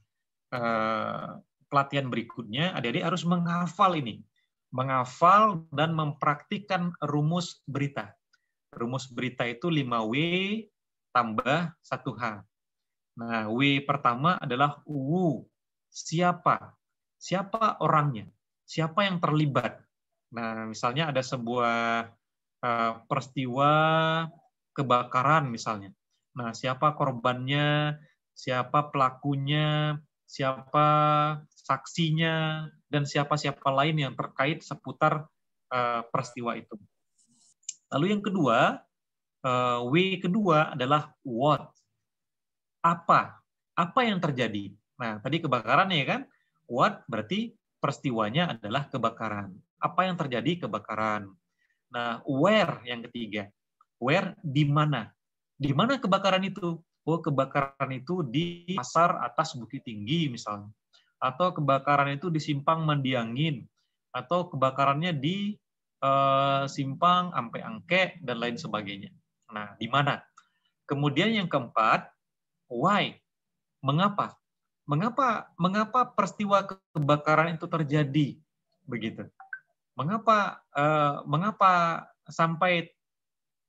pelatihan berikutnya, adik-adik harus menghafal ini. Menghafal dan mempraktikkan rumus berita. Rumus berita itu 5W tambah 1H. Nah, W pertama adalah who. Siapa? Siapa orangnya? Siapa yang terlibat? Nah, misalnya ada sebuah peristiwa kebakaran misalnya. Nah, siapa korbannya? Siapa pelakunya? Siapa saksinya? Dan siapa-siapa lain yang terkait seputar peristiwa itu. Lalu yang kedua, W kedua adalah what. Apa? Apa yang terjadi? Nah, tadi kebakaran ya kan? What berarti peristiwanya adalah kebakaran. Apa yang terjadi? Kebakaran. Nah, where yang ketiga. Where di mana? Di mana kebakaran itu? Oh, kebakaran itu di pasar atas Bukit Tinggi misalnya. Atau kebakaran itu di Simpang Mendiangin. Atau kebakarannya di Simpang Ampe Angke dan lain sebagainya. Nah, di mana? Kemudian yang keempat, why? Mengapa? mengapa peristiwa kebakaran itu terjadi begitu? Mengapa sampai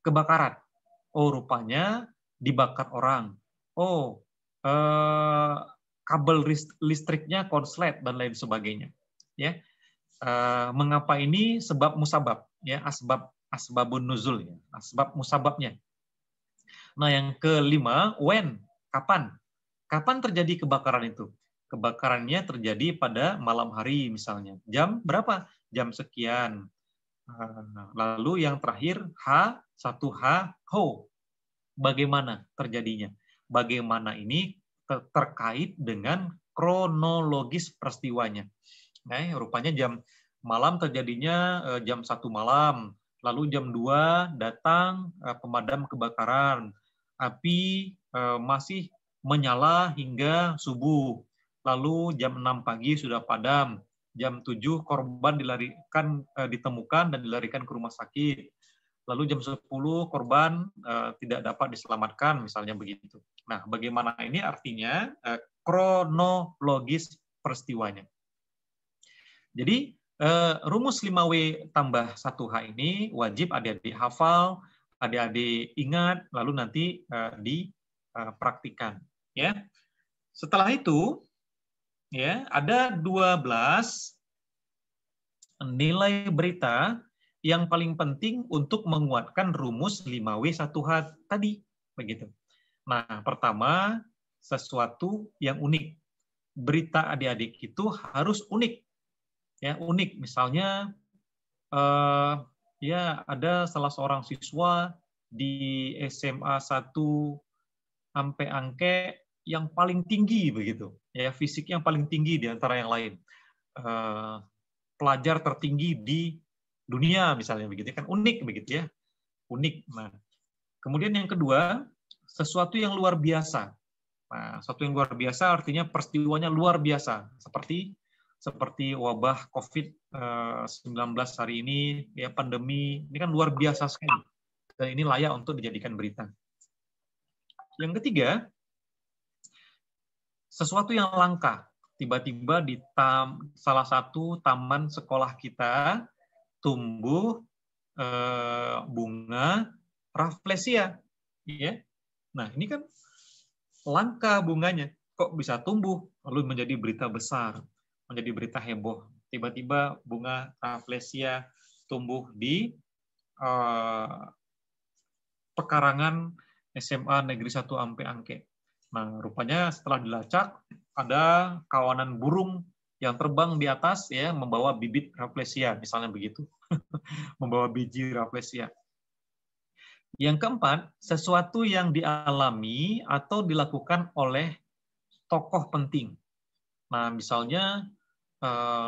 kebakaran? Oh, rupanya dibakar orang. Oh, kabel listriknya konslet dan lain sebagainya. Ya, mengapa ini? Sebab musabab, ya, asbabun nuzul, ya, asbab musababnya. Nah, yang kelima, when, kapan? Kapan terjadi kebakaran itu? Kebakarannya terjadi pada malam hari misalnya. Jam berapa? Jam sekian. Lalu yang terakhir, H1H, ho. Bagaimana terjadinya? Bagaimana ini terkait dengan kronologis peristiwanya. Nah, rupanya jam malam terjadinya jam 1 malam. Lalu jam 2 datang pemadam kebakaran. Api masih menyala hingga subuh. Lalu jam 6 pagi sudah padam. Jam 7 korban ditemukan dan dilarikan ke rumah sakit. Lalu jam 10 korban tidak dapat diselamatkan, misalnya begitu. Nah, bagaimana ini artinya kronologis peristiwanya. Jadi rumus 5W tambah 1H ini wajib adik-adik hafal, adik-adik ingat, lalu nanti dipraktikkan. Ya. Setelah itu, ya, ada 12 nilai berita yang paling penting untuk menguatkan rumus 5W1H tadi, begitu. Nah, pertama, sesuatu yang unik. Berita adik-adik itu harus unik. Ya, unik. Misalnya ya ada salah seorang siswa di SMA 1 sampai angke yang paling tinggi begitu. Ya, fisik yang paling tinggi di antara yang lain. Pelajar tertinggi di dunia misalnya begitu, kan unik begitu ya. Unik. Nah, kemudian yang kedua, sesuatu yang luar biasa. Nah, sesuatu yang luar biasa artinya peristiwanya luar biasa, seperti wabah COVID-19 hari ini, ya, pandemi ini kan luar biasa sekali. Dan ini layak untuk dijadikan berita. Yang ketiga, sesuatu yang langka. Tiba-tiba di salah satu taman sekolah kita tumbuh bunga rafflesia, ya. Nah, ini kan langka bunganya, kok bisa tumbuh lalu menjadi berita besar, menjadi berita heboh. Tiba-tiba bunga rafflesia tumbuh di pekarangan SMA Negeri 1 Ampe Angke. Nah, rupanya setelah dilacak ada kawanan burung yang terbang di atas, ya, membawa bibit rafflesia, misalnya begitu. Membawa biji rafflesia. Yang keempat, sesuatu yang dialami atau dilakukan oleh tokoh penting. Nah, misalnya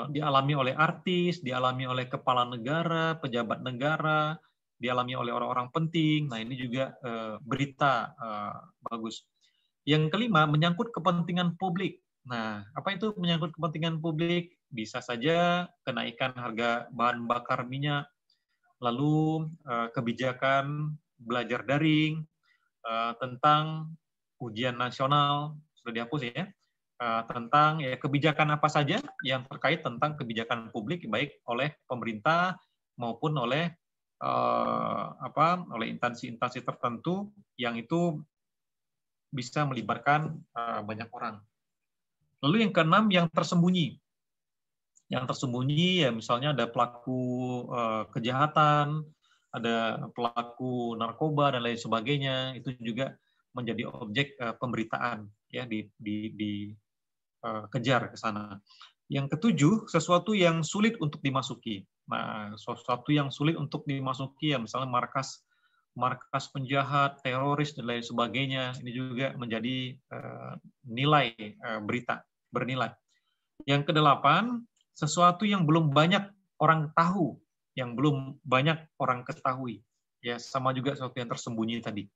dialami oleh artis, dialami oleh kepala negara, pejabat negara, dialami oleh orang-orang penting. Nah, ini juga berita bagus. Yang kelima, menyangkut kepentingan publik. Nah, apa itu menyangkut kepentingan publik? Bisa saja kenaikan harga bahan bakar minyak, lalu kebijakan belajar daring, tentang ujian nasional, sudah dihapus ya, tentang ya, kebijakan apa saja yang terkait tentang kebijakan publik, baik oleh pemerintah maupun oleh oleh instansi-instansi tertentu yang itu bisa melibatkan banyak orang. Lalu yang keenam, yang tersembunyi. Yang tersembunyi ya misalnya ada pelaku kejahatan, ada pelaku narkoba dan lain sebagainya, itu juga menjadi objek pemberitaan, ya, dikejar ke sana. Yang ketujuh, sesuatu yang sulit untuk dimasuki. Nah, sesuatu yang sulit untuk dimasuki ya misalnya markas penjahat, teroris dan lain sebagainya, ini juga menjadi nilai berita bernilai. Yang kedelapan, sesuatu yang belum banyak orang tahu, yang belum banyak orang ketahui, ya, sama juga sesuatu yang tersembunyi tadi.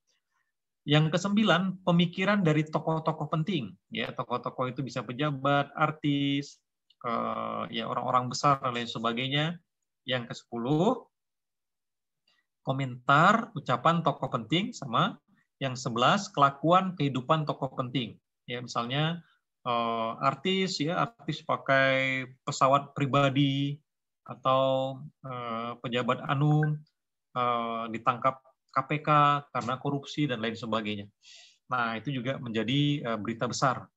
Yang kesembilan, pemikiran dari tokoh-tokoh penting, ya, tokoh-tokoh itu bisa pejabat, artis, ya, orang-orang besar dan lain sebagainya. Yang kesepuluh, komentar ucapan tokoh penting, sama. Yang 11, kelakuan kehidupan tokoh penting, ya, misalnya artis pakai pesawat pribadi atau pejabat ANUM ditangkap KPK karena korupsi dan lain sebagainya. Nah, itu juga menjadi berita besar.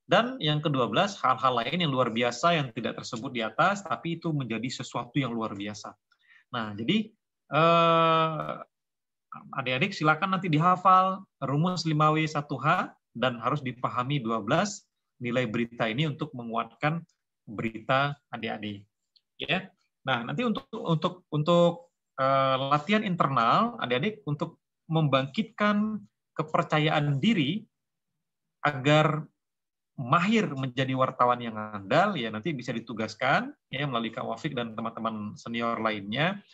Dan yang ke-12, hal-hal lain yang luar biasa yang tidak tersebut di atas, tapi itu menjadi sesuatu yang luar biasa. Nah, jadi adik-adik silakan nanti dihafal rumus 5W1H dan harus dipahami 12 nilai berita ini untuk menguatkan berita adik-adik. Ya. Nah, nanti untuk latihan internal adik-adik untuk membangkitkan kepercayaan diri agar mahir menjadi wartawan yang andal, ya nanti bisa ditugaskan ya melalui Kak Wafik dan teman-teman senior lainnya.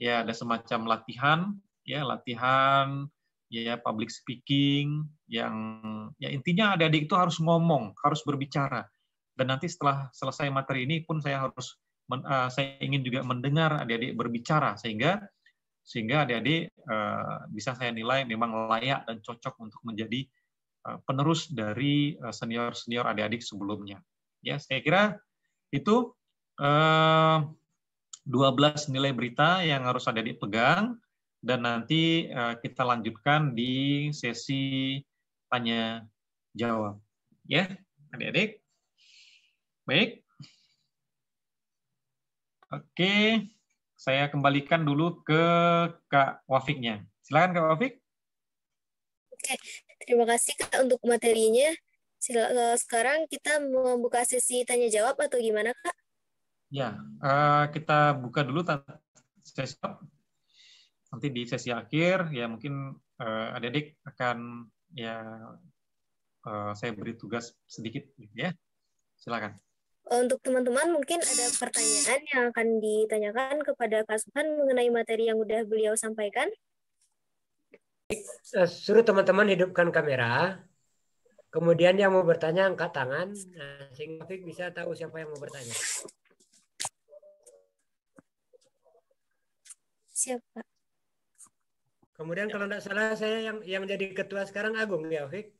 Ya ada semacam latihan ya public speaking yang ya intinya adik-adik itu harus ngomong, harus berbicara. Dan nanti setelah selesai materi ini pun saya ingin juga mendengar adik-adik berbicara sehingga adik-adik bisa saya nilai memang layak dan cocok untuk menjadi penerus dari senior-senior adik-adik sebelumnya. Ya, saya kira itu 12 nilai berita yang harus adik-adik pegang dan nanti kita lanjutkan di sesi tanya jawab. Ya, adik-adik. Baik. Oke, saya kembalikan dulu ke Kak Wafiknya. Silakan Kak Wafik. Oke, terima kasih Kak untuk materinya. Sekarang kita membuka sesi tanya jawab atau gimana Kak? Ya, kita buka dulu sesi nanti di sesi akhir ya mungkin adik-adik akan ya saya beri tugas sedikit ya. Silakan. Untuk teman-teman mungkin ada pertanyaan yang akan ditanyakan kepada Kak Subhan mengenai materi yang udah beliau sampaikan. Suruh teman-teman hidupkan kamera. Kemudian yang mau bertanya angkat tangan. Nah, sehingga Fik bisa tahu siapa yang mau bertanya. Siapa? Kemudian kalau tidak salah saya yang jadi ketua sekarang Agung ya Fik?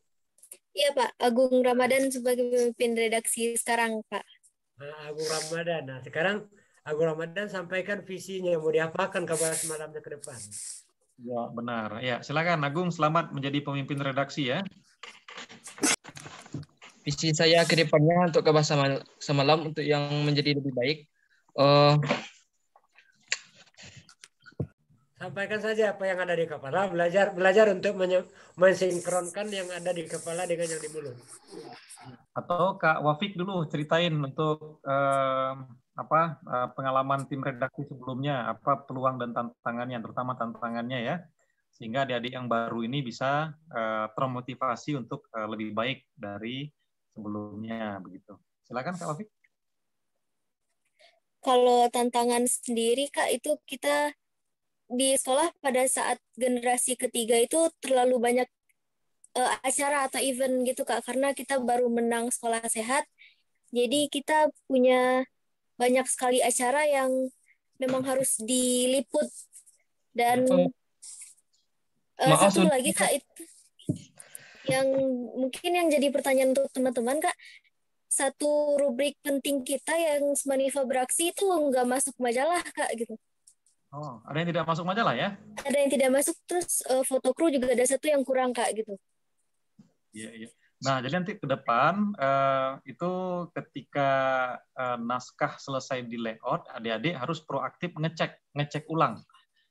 Iya Pak, Agung Ramadan sebagai pemimpin redaksi sekarang Pak. Nah, Agung Ramadan. Nah, sekarang Agung Ramadan sampaikan visinya mau diapakan kabar semalamnya ke depan. Ya, benar. Ya, silakan Agung, selamat menjadi pemimpin redaksi ya. Visi saya ke depannya untuk Kabah Semalam untuk yang menjadi lebih baik. Sampaikan saja apa yang ada di kepala, belajar untuk mensinkronkan yang ada di kepala dengan yang di mulut. Atau Kak Wafik dulu ceritain untuk pengalaman tim redaksi sebelumnya, apa peluang dan tantangannya, terutama tantangannya ya, sehingga adik-adik yang baru ini bisa termotivasi untuk lebih baik dari sebelumnya begitu. Silakan Kak Wafik. Kalau tantangan sendiri Kak itu kita di sekolah pada saat generasi ketiga itu terlalu banyak acara atau event gitu Kak, karena kita baru menang sekolah sehat. Jadi kita punya banyak sekali acara yang memang harus diliput. Dan satu lagi Kak, itu yang mungkin yang jadi pertanyaan untuk teman-teman Kak, satu rubrik penting kita yang Smanifa Beraksi itu nggak masuk majalah Kak gitu. Oh, ada yang tidak masuk majalah ya? Ada yang tidak masuk, terus foto kru juga ada satu yang kurang Kak gitu. Iya, iya. Nah, jadi nanti ke depan itu ketika naskah selesai di layout, adik-adik harus proaktif ngecek ulang,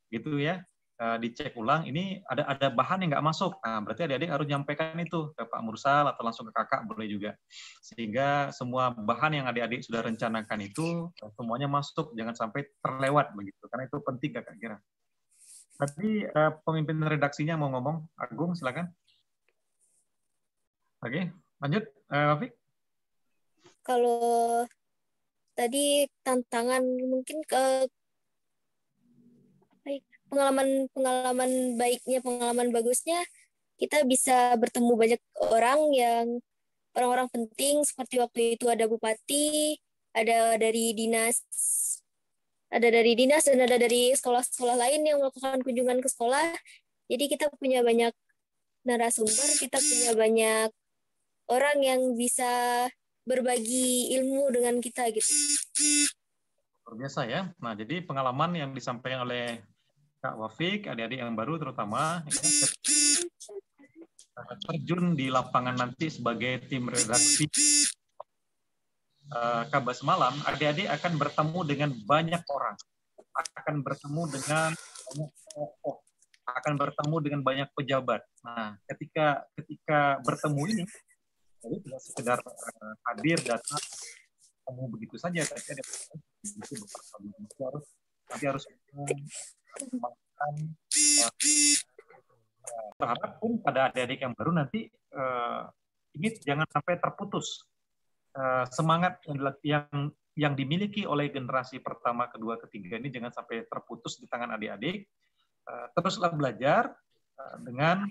gitu ya. Dicek ulang, ini ada bahan yang nggak masuk. Nah, berarti adik-adik harus nyampaikan itu ke Pak Mursal atau langsung ke kakak boleh juga. Sehingga semua bahan yang adik-adik sudah rencanakan itu semuanya masuk, jangan sampai terlewat begitu. Karena itu penting kakak kira. Tadi pemimpin redaksinya mau ngomong, Agung silakan. Oke, lanjut, Wafik. Kalau tadi tantangan mungkin ke pengalaman baiknya, pengalaman bagusnya, kita bisa bertemu banyak orang-orang penting, seperti waktu itu ada bupati, ada dari dinas dan ada dari sekolah-sekolah lain yang melakukan kunjungan ke sekolah. Jadi kita punya banyak narasumber, kita punya banyak orang yang bisa berbagi ilmu dengan kita gitu. Luar biasa ya. Nah, jadi pengalaman yang disampaikan oleh Kak Wafik, adik-adik yang baru terutama, ya, terjun di lapangan nanti sebagai tim redaksi Kabas Malam, adik-adik akan bertemu dengan banyak orang, akan bertemu dengan banyak tokoh, akan bertemu dengan banyak pejabat. Nah, ketika bertemu ini, jadi tidak sekedar hadir datang ketemu begitu saja, tapi ada harus berharap pun pada adik-adik yang baru nanti ini jangan sampai terputus semangat yang dimiliki oleh generasi pertama, kedua, ketiga ini jangan sampai terputus di tangan adik-adik. Teruslah belajar dengan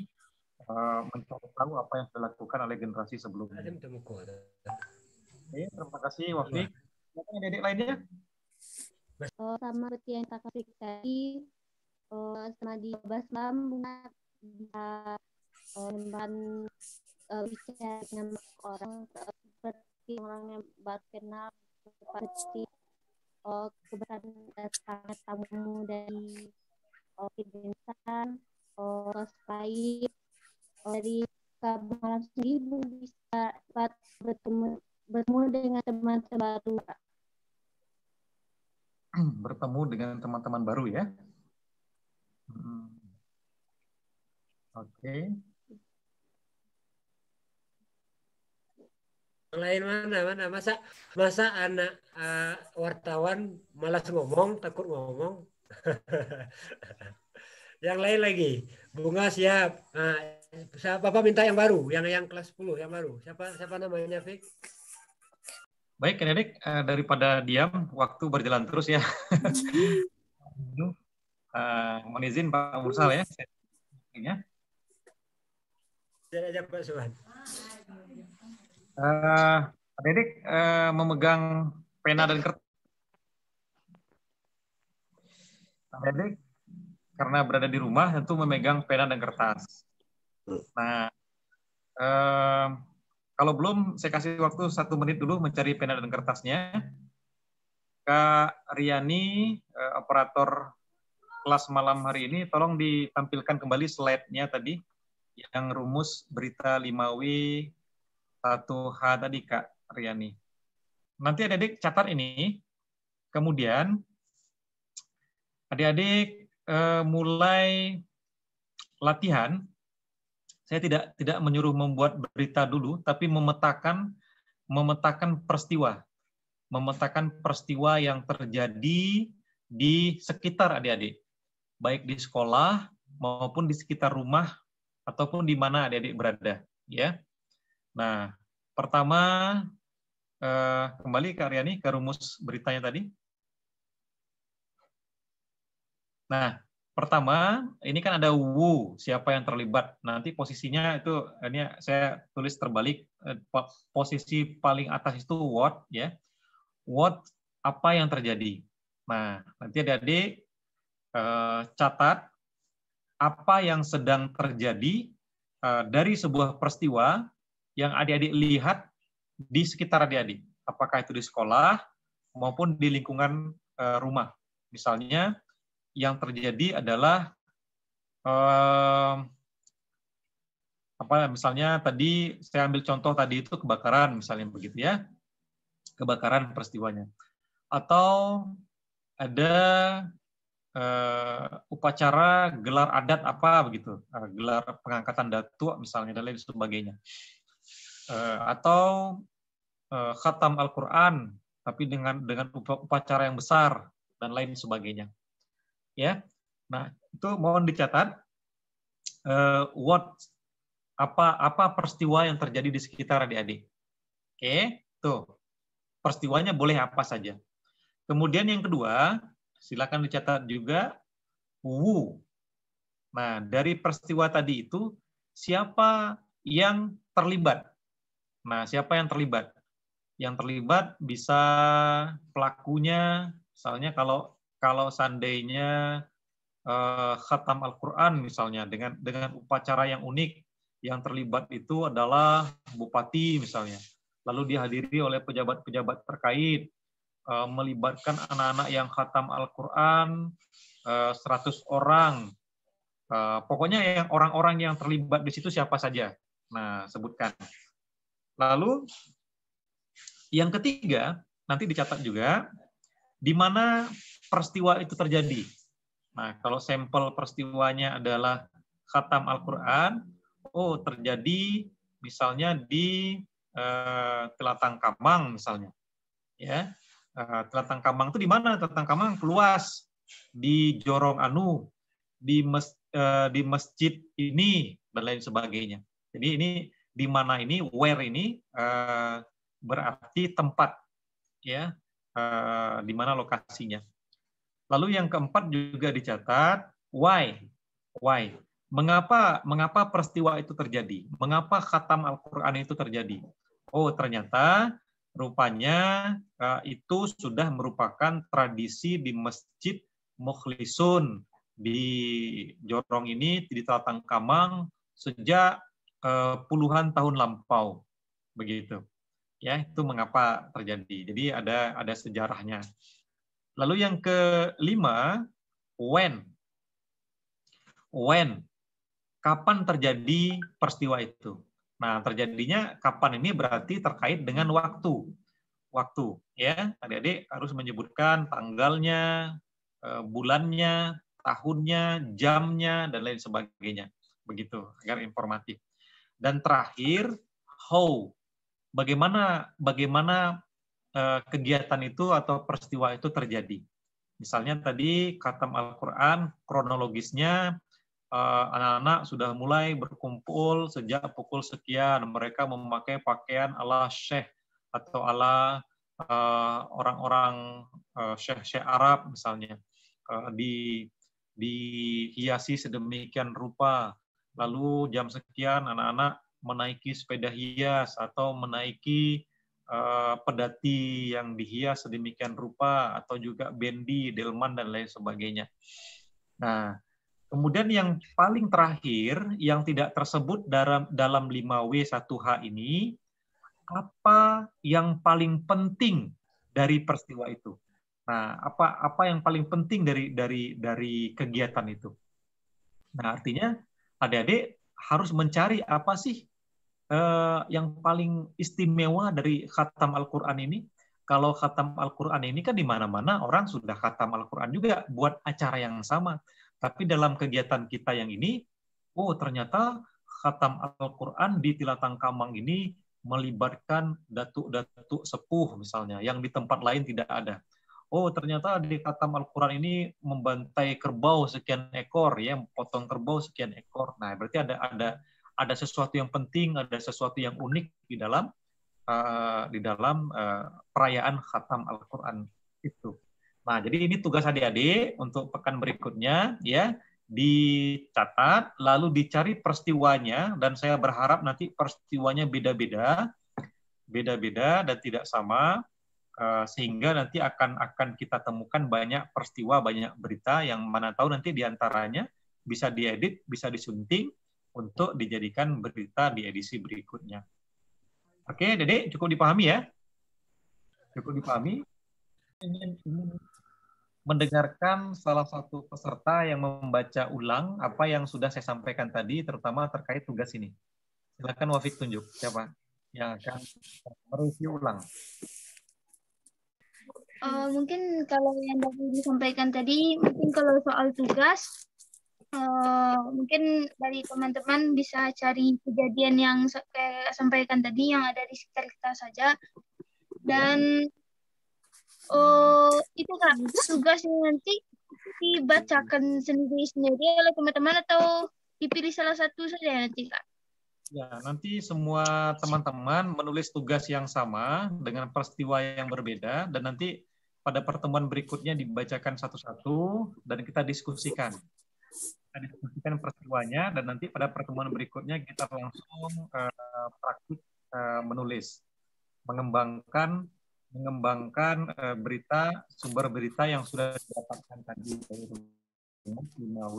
mencari tahu apa yang dilakukan oleh generasi sebelumnya. Oke, terima kasih Wafik. Adik-adik lainnya? Sama seperti yang Kak Wafik tadi, sama di Kabas Malam bisa bicara dengan orang seperti orang yang baru kenal, seperti kebetulan datang tamu dari Vincent, Skype, dari Kabas Malam sendiri bisa bertemu dengan teman-teman baru. Bertemu dengan teman-teman baru ya. Oke. Lain mana masa anak wartawan malas ngomong, takut ngomong. Yang lain lagi, Bunga siap. Nah, Bapak minta yang baru, yang kelas 10 yang baru. Siapa namanya, Fik? Baik, adik-adik, daripada diam, waktu berjalan terus ya. Mohon izin Pak Mursal ya. Silakan Pak Suhan. Adik-adik memegang pena dan kertas. Adik-adik karena berada di rumah tentu memegang pena dan kertas. Nah, kalau belum, saya kasih waktu 1 menit dulu mencari pena dan kertasnya. Kak Riani, operator kelas malam hari ini, tolong ditampilkan kembali slide-nya tadi, yang rumus berita 5W 1H tadi, Kak Riani. Nanti adik-adik catat ini, kemudian adik-adik mulai latihan. Saya tidak menyuruh membuat berita dulu, tapi memetakan peristiwa yang terjadi di sekitar adik-adik, baik di sekolah maupun di sekitar rumah ataupun di mana adik-adik berada, ya. Nah, pertama kembali Kak Riani ke rumus beritanya tadi. Nah, pertama, ini kan ada wu, siapa yang terlibat. Nanti posisinya itu, ini saya tulis terbalik, posisi paling atas itu what, ya. What, apa yang terjadi. Nah, nanti adik-adik catat apa yang sedang terjadi dari sebuah peristiwa yang adik-adik lihat di sekitar adik-adik. Apakah itu di sekolah maupun di lingkungan rumah. Misalnya, yang terjadi adalah misalnya tadi saya ambil contoh tadi itu kebakaran misalnya begitu ya, kebakaran peristiwanya, atau ada upacara gelar adat apa begitu, gelar pengangkatan datuk misalnya dan lain sebagainya, atau khatam Al-Quran tapi dengan upacara yang besar dan lain sebagainya. Ya, nah itu mohon dicatat apa peristiwa yang terjadi di sekitar adik-adik. Oke, tuh peristiwanya boleh apa saja. Kemudian yang kedua, silakan dicatat juga wu. Nah dari peristiwa tadi itu siapa yang terlibat? Nah siapa yang terlibat? Yang terlibat bisa pelakunya, misalnya kalau seandainya khatam Al-Quran misalnya dengan upacara yang unik, yang terlibat itu adalah bupati misalnya, lalu dihadiri oleh pejabat-pejabat terkait, melibatkan anak-anak yang khatam Al-Quran 100 orang. Pokoknya yang orang-orang yang terlibat di situ siapa saja. Nah, sebutkan. Lalu yang ketiga, nanti dicatat juga di mana peristiwa itu terjadi. Nah, kalau sampel peristiwanya adalah khatam Al-Quran, oh terjadi misalnya di Telatang Kamang misalnya. Ya, Telatang Kamang itu di mana? Telatang Kamang luas, di Jorong Anu, di masjid ini dan lain sebagainya. Jadi ini di mana ini, where ini berarti tempat, ya, di mana lokasinya. Lalu yang keempat juga dicatat why. Mengapa peristiwa itu terjadi? Mengapa khatam Al-Quran itu terjadi? Oh, ternyata rupanya itu sudah merupakan tradisi di Masjid Mukhlisun di Jorong ini, di Telatang Kamang, sejak puluhan tahun lampau. Begitu. Ya, itu mengapa terjadi. Jadi ada sejarahnya. Lalu yang kelima, when. Kapan terjadi peristiwa itu? Nah, terjadinya kapan ini berarti terkait dengan waktu. Ya, adik-adik harus menyebutkan tanggalnya, bulannya, tahunnya, jamnya, dan lain sebagainya. Begitu, agar informatif. Dan terakhir, how. Bagaimana kegiatan itu atau peristiwa itu terjadi. Misalnya tadi khatam Al-Quran, kronologisnya anak-anak sudah mulai berkumpul sejak pukul sekian. Mereka memakai pakaian ala syekh atau ala orang-orang syekh Arab misalnya. Dihiasi sedemikian rupa. Lalu jam sekian anak-anak menaiki sepeda hias atau menaiki pedati yang dihias sedemikian rupa, atau juga bendi, delman, dan lain sebagainya. Nah, kemudian yang paling terakhir, yang tidak tersebut dalam 5W1H ini, apa yang paling penting dari peristiwa itu? Nah, apa yang paling penting dari kegiatan itu? Nah, artinya adik-adik harus mencari apa sih yang paling istimewa dari khatam Al-Quran ini. Kalau khatam Al-Quran ini kan di mana-mana orang sudah khatam Al-Quran juga buat acara yang sama. Tapi dalam kegiatan kita yang ini, oh ternyata khatam Al-Quran di Telatang Kamang ini melibatkan datuk-datuk sepuh misalnya, yang di tempat lain tidak ada. Oh ternyata di khatam Al-Quran ini membantai kerbau sekian ekor, ya, potong kerbau sekian ekor. Nah berarti ada sesuatu yang penting, ada sesuatu yang unik di dalam perayaan khatam Al-Quran itu. Nah, jadi ini tugas adik-adik untuk pekan berikutnya, ya, dicatat, lalu dicari peristiwanya, dan saya berharap nanti peristiwanya beda-beda dan tidak sama, sehingga nanti akan kita temukan banyak peristiwa, banyak berita yang mana tahu nanti diantaranya bisa diedit, bisa disunting untuk dijadikan berita di edisi berikutnya. Oke, Dedek, cukup dipahami ya? Cukup dipahami? Ingin mendengarkan salah satu peserta yang membaca ulang apa yang sudah saya sampaikan tadi, terutama terkait tugas ini. Silakan Wafik tunjuk siapa yang akan mereview ulang. Mungkin kalau yang disampaikan tadi, mungkin kalau soal tugas, mungkin dari teman-teman bisa cari kejadian yang saya sampaikan tadi yang ada di sekitar kita saja. Dan itu Kak, tugasnya nanti dibacakan sendiri-sendiri oleh teman-teman atau dipilih salah satu saja nanti Kak? Ya, nanti semua teman-teman menulis tugas yang sama dengan peristiwa yang berbeda, dan nanti pada pertemuan berikutnya dibacakan satu-satu dan kita diskusikan. Kita diskusikan peristiwanya, dan nanti pada pertemuan berikutnya kita langsung praktik menulis, mengembangkan berita, sumber berita yang sudah didapatkan tadi dari 5W.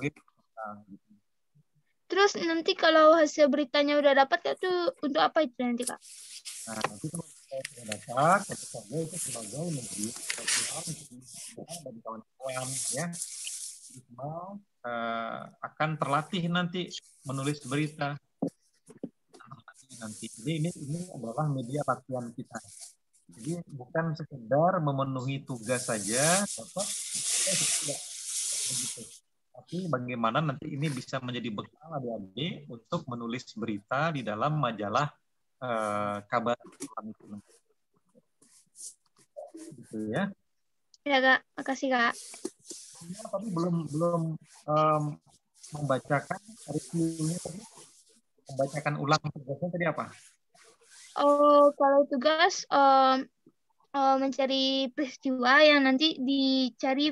Terus nanti kalau hasil beritanya udah dapat itu untuk apa itu nanti Kak? Nah, nanti kalau kita sudah dapat, tentu saja itu sebagai media sosial bagi kawan-kawan ya. Semua akan terlatih nanti menulis berita nanti. Jadi ini adalah media latihan kita. Jadi bukan sekedar memenuhi tugas saja, tidak begitu. Tapi bagaimana nanti ini bisa menjadi bekal adik-adik untuk menulis berita di dalam majalah kabar gitu ya. Ya Kak, makasih Kak. Tapi belum membacakan reviewnya tadi. Membacakan ulang tugasnya tadi apa? Oh, kalau tugas mencari peristiwa yang nanti dicari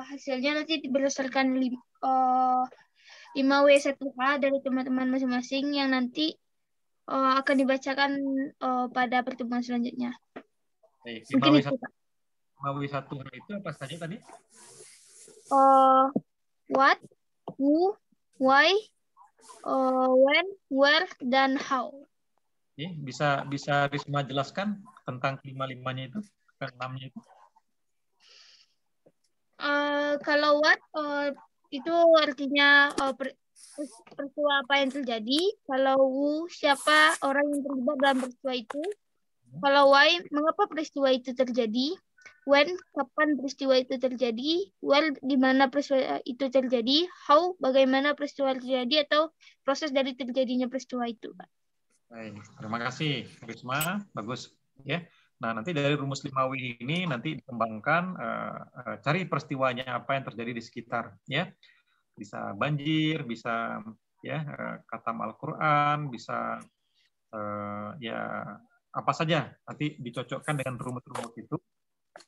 hasilnya nanti berdasarkan 5W1H dari teman-teman masing-masing yang nanti akan dibacakan pada pertemuan selanjutnya. Baik, Mungkin itu, Kak. 5W1H itu apa saja tadi? What, who, why, when, where, dan how. Oke, bisa Risma jelaskan tentang kelima-limanya itu, keenamnya itu? Kalau what itu artinya peristiwa apa yang terjadi. Kalau who, siapa orang yang terlibat dalam peristiwa itu. Kalau why, mengapa peristiwa itu terjadi. When, kapan peristiwa itu terjadi. Where, di mana peristiwa itu terjadi. How, bagaimana peristiwa terjadi atau proses dari terjadinya peristiwa itu, Pak. Baik, terima kasih Risma, bagus ya. Nah, nanti dari rumus 5W ini nanti dikembangkan cari peristiwanya apa yang terjadi di sekitar ya. Bisa banjir, bisa ya khatam Al-Qur'an, bisa ya apa saja nanti dicocokkan dengan rumus-rumus itu.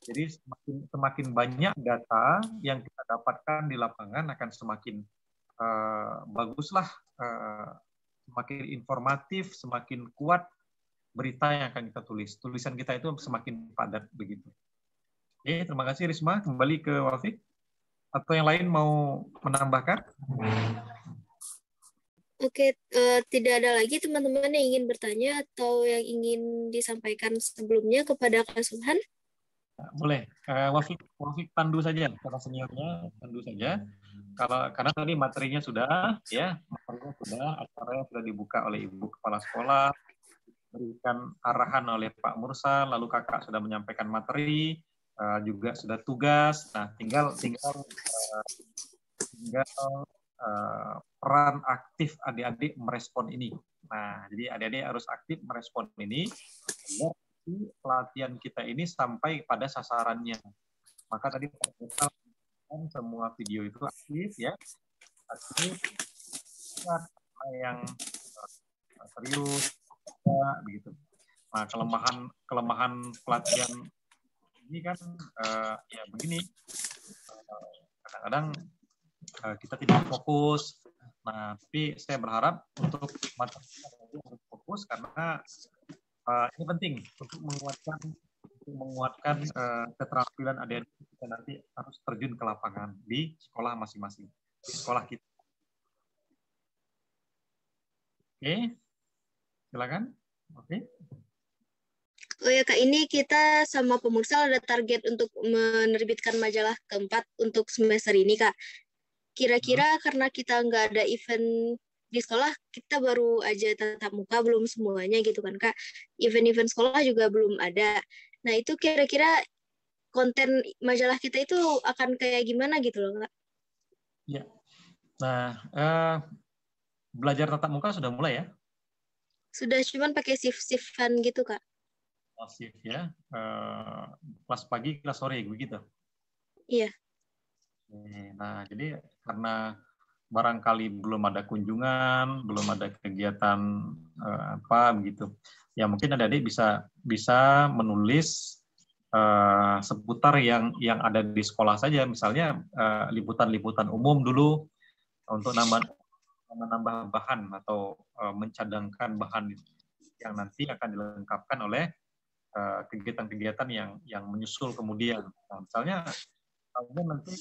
Jadi semakin banyak data yang kita dapatkan di lapangan akan semakin baguslah, semakin informatif, semakin kuat berita yang akan kita tulis. Tulisan kita itu semakin padat begitu. Oke, terima kasih Risma. Kembali ke Wafik. Atau yang lain mau menambahkan? Oke, tidak ada lagi teman-teman yang ingin bertanya atau yang ingin disampaikan sebelumnya kepada Kak Subhan? Boleh. Wafik pandu saja. Karena seniornya pandu saja. Karena tadi materinya sudah, ya, materinya sudah, acaranya sudah dibuka oleh Ibu Kepala Sekolah, berikan arahan oleh Pak Mursal, lalu kakak sudah menyampaikan materi, juga sudah tugas. Nah, tinggal peran aktif adik-adik merespon ini. Nah, jadi adik-adik harus aktif merespon ini agar pelatihan kita ini sampai pada sasarannya. Maka tadi semua video itu aktif ya, aktif yang serius begitu. Nah, kelemahan pelatihan ini kan ya begini, kadang-kadang kita tidak fokus. Nah, tapi saya berharap untuk materi harus fokus karena ini penting untuk menguatkan keterampilan adik-adik kita nanti harus terjun ke lapangan di sekolah masing-masing, di sekolah kita. Oke, silakan. Oke. Oh ya Kak, ini kita sama Pemursal ada target untuk menerbitkan majalah keempat untuk semester ini Kak. Kira-kira karena kita nggak ada event di sekolah, kita baru aja tatap muka, belum semuanya gitu kan Kak. Event-event sekolah juga belum ada. Nah itu kira-kira konten majalah kita itu akan kayak gimana gitu loh Kak? Ya. Nah, belajar tatap muka sudah mulai ya? Sudah, cuman pakai shift-shiftan gitu Kak. Shift ya, kelas pagi, kelas sore begitu? Iya. Nah, jadi karena barangkali belum ada kunjungan, belum ada kegiatan apa begitu, ya mungkin adik-adik bisa menulis seputar yang ada di sekolah saja, misalnya liputan-liputan umum dulu untuk menambah bahan atau mencadangkan bahan yang nanti akan dilengkapkan oleh kegiatan-kegiatan yang menyusul kemudian. Nah, misalnya nanti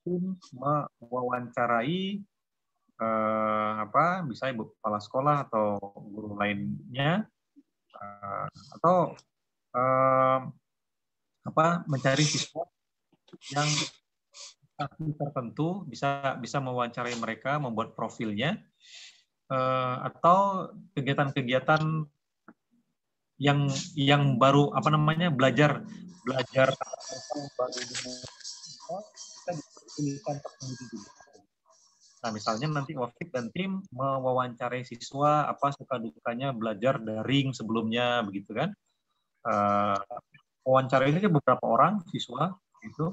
tim mewawancarai bisa ibu kepala sekolah atau guru lainnya, atau mencari siswa yang tertentu, bisa mewawancarai mereka, membuat profilnya, atau kegiatan-kegiatan yang baru belajar baru kita dipilihkan tersendiri juga. Nah, misalnya nanti Wafik dan tim mewawancarai siswa apa suka dukanya belajar daring sebelumnya, begitu kan? Wawancara ini beberapa orang siswa itu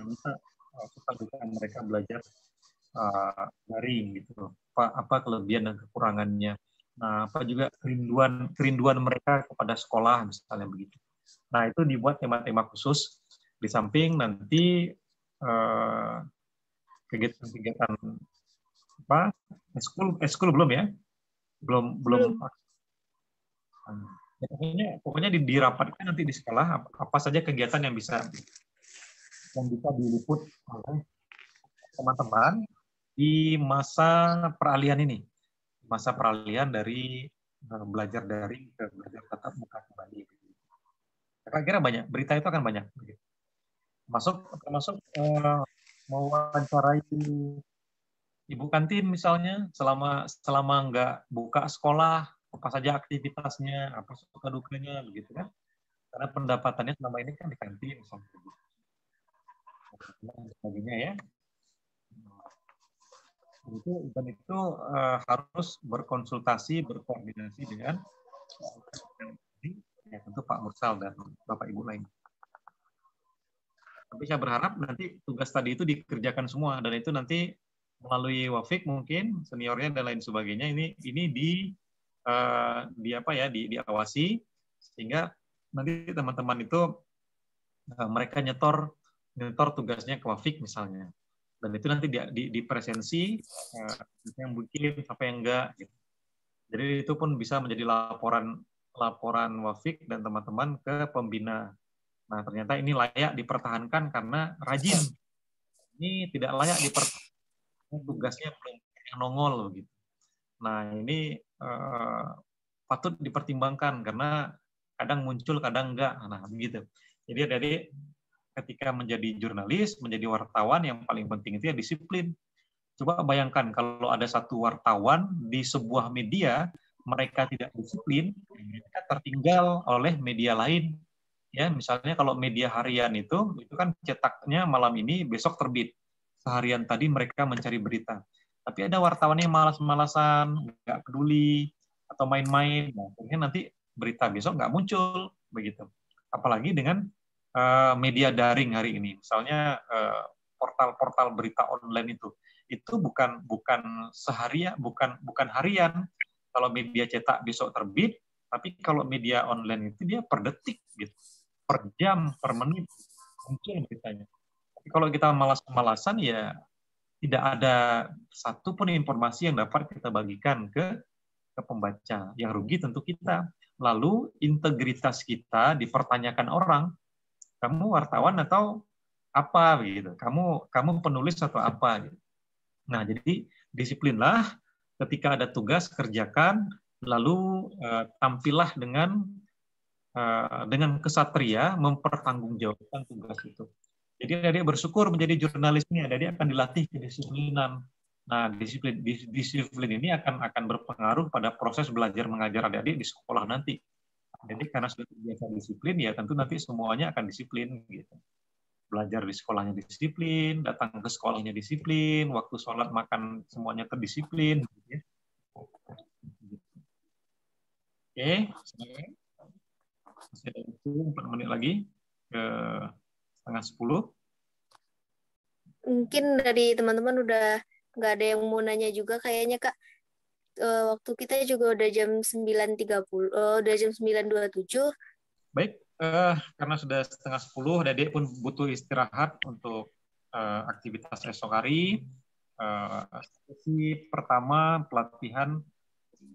bisa suka duka mereka belajar daring gitu. Apa kelebihan dan kekurangannya. Nah, apa juga kerinduan mereka kepada sekolah misalnya begitu. Nah, itu dibuat tema-tema khusus di samping nanti kegiatan-kegiatan eskul belum ya? Belum. Pokoknya dirapatkan nanti di sekolah apa saja kegiatan yang bisa diliput oleh teman-teman di masa peralihan ini. Masa peralihan dari belajar daring ke belajar tatap muka kembali. Kira-kira banyak, berita itu akan banyak. Termasuk mewawancarai ibu kantin misalnya selama nggak buka sekolah, apa saja aktivitasnya, apa suka dukanya, begitu kan? Karena pendapatannya selama ini kan di kantin, misalnya. Dan sebagainya ya. Dan itu harus berkonsultasi, berkoordinasi dengan ya, tentu Pak Mursal dan Bapak Ibu lain. Tapi saya berharap nanti tugas tadi itu dikerjakan semua, dan itu nanti melalui Wafik mungkin seniornya dan lain sebagainya ini diawasi sehingga nanti teman-teman itu mereka nyetor tugasnya ke Wafik misalnya, dan itu nanti di presensi yang mungkin apa yang enggak gitu. Jadi itu pun bisa menjadi laporan Wafik dan teman-teman ke pembina. Nah, ternyata ini layak dipertahankan karena rajin. Ini tidak layak dipertahankan, tugasnya belum nongol gitu. Nah, ini patut dipertimbangkan karena kadang muncul, kadang enggak. Nah, begitu. Jadi ketika menjadi jurnalis, menjadi wartawan, yang paling penting itu ya disiplin. Coba bayangkan kalau ada satu wartawan di sebuah media, mereka tidak disiplin, mereka tertinggal oleh media lain. Ya, misalnya kalau media harian itu kan cetaknya malam ini, besok terbit. Seharian tadi mereka mencari berita. Tapi ada wartawan yang malas-malasan, nggak peduli, atau main-main. Nah, akhirnya nanti berita besok nggak muncul, begitu. Apalagi dengan media daring hari ini. Misalnya portal-portal berita online itu bukan seharian, bukan harian. Kalau media cetak besok terbit, tapi kalau media online itu dia per detik gitu. Per jam, per menit muncul beritanya. Tapi kalau kita malas-malasan ya tidak ada satupun informasi yang dapat kita bagikan ke pembaca. Yang rugi tentu kita. Lalu integritas kita dipertanyakan orang. Kamu wartawan atau apa gitu? Kamu penulis atau apa gitu. Nah, jadi disiplinlah ketika ada tugas kerjakan, lalu tampillah dengan kesatria mempertanggungjawabkan tugas itu. Jadi adik bersyukur menjadi jurnalis ini, adik akan dilatih kedisiplinan. Nah, disiplin ini akan berpengaruh pada proses belajar mengajar adik-adik di sekolah nanti. Jadi karena sudah terbiasa disiplin, ya tentu nanti semuanya akan disiplin gitu. Belajar di sekolahnya disiplin, datang ke sekolahnya disiplin, waktu sholat makan semuanya terdisiplin. Gitu ya. Oke, masih ada waktu 4 menit lagi ke 9:30. Mungkin dari teman-teman udah nggak ada yang mau nanya juga kayaknya, Kak. Waktu kita juga udah jam 9.30, udah jam 9.27. Baik, karena sudah 9:30, Adik pun butuh istirahat untuk aktivitas esok hari. Sesi pertama pelatihan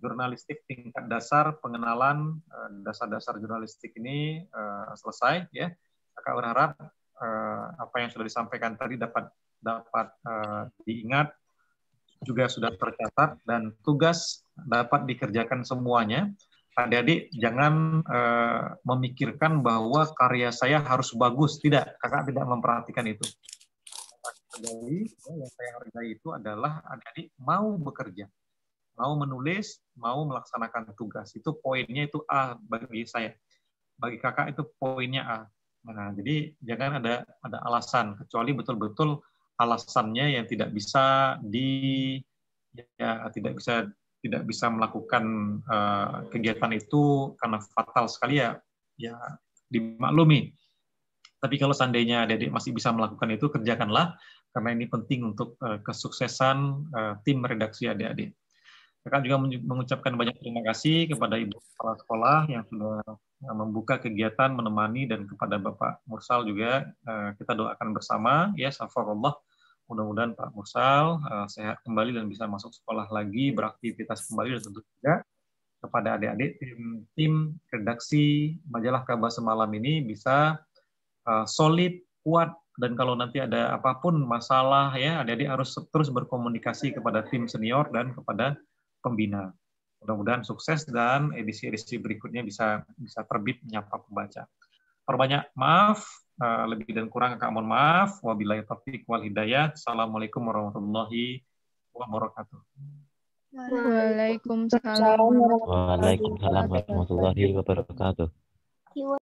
jurnalistik tingkat dasar, pengenalan dasar-dasar jurnalistik ini selesai ya. Kakak berharap apa yang sudah disampaikan tadi dapat diingat juga sudah tercatat dan tugas dapat dikerjakan semuanya. Adik-adik jangan memikirkan bahwa karya saya harus bagus. Tidak, kakak tidak memperhatikan itu. Jadi yang saya hargai itu adalah adik-adik mau bekerja, mau menulis, mau melaksanakan tugas. Itu poinnya itu A bagi saya. Bagi kakak itu poinnya A. Nah, jadi jangan ada alasan, kecuali betul-betul alasannya yang tidak bisa tidak bisa melakukan kegiatan itu karena fatal sekali ya dimaklumi. Tapi kalau seandainya adik-adik masih bisa melakukan itu, kerjakanlah karena ini penting untuk kesuksesan tim redaksi adik-adik. Kakak juga mengucapkan banyak terima kasih kepada Ibu Kepala Sekolah yang sudah membuka kegiatan, menemani, dan kepada Bapak Mursal juga kita doakan bersama ya, syafaqallah. Mudah-mudahan Pak Mursal sehat kembali dan bisa masuk sekolah lagi, beraktivitas kembali, dan tentu juga kepada adik-adik tim redaksi majalah Kabar Semalam ini bisa solid, kuat, dan kalau nanti ada apapun masalah ya, adik-adik harus terus berkomunikasi kepada tim senior dan kepada pembina. Mudah-mudahan sukses dan edisi-edisi berikutnya bisa terbit menyapa pembaca. Perbanyak maaf, lebih dan kurang kakak mohon maaf. Wabillahi taufiq wal hidayah. Assalamualaikum warahmatullahi wabarakatuh. Waalaikumsalam warahmatullahi Waalaikumsalam warahmatullahi wabarakatuh.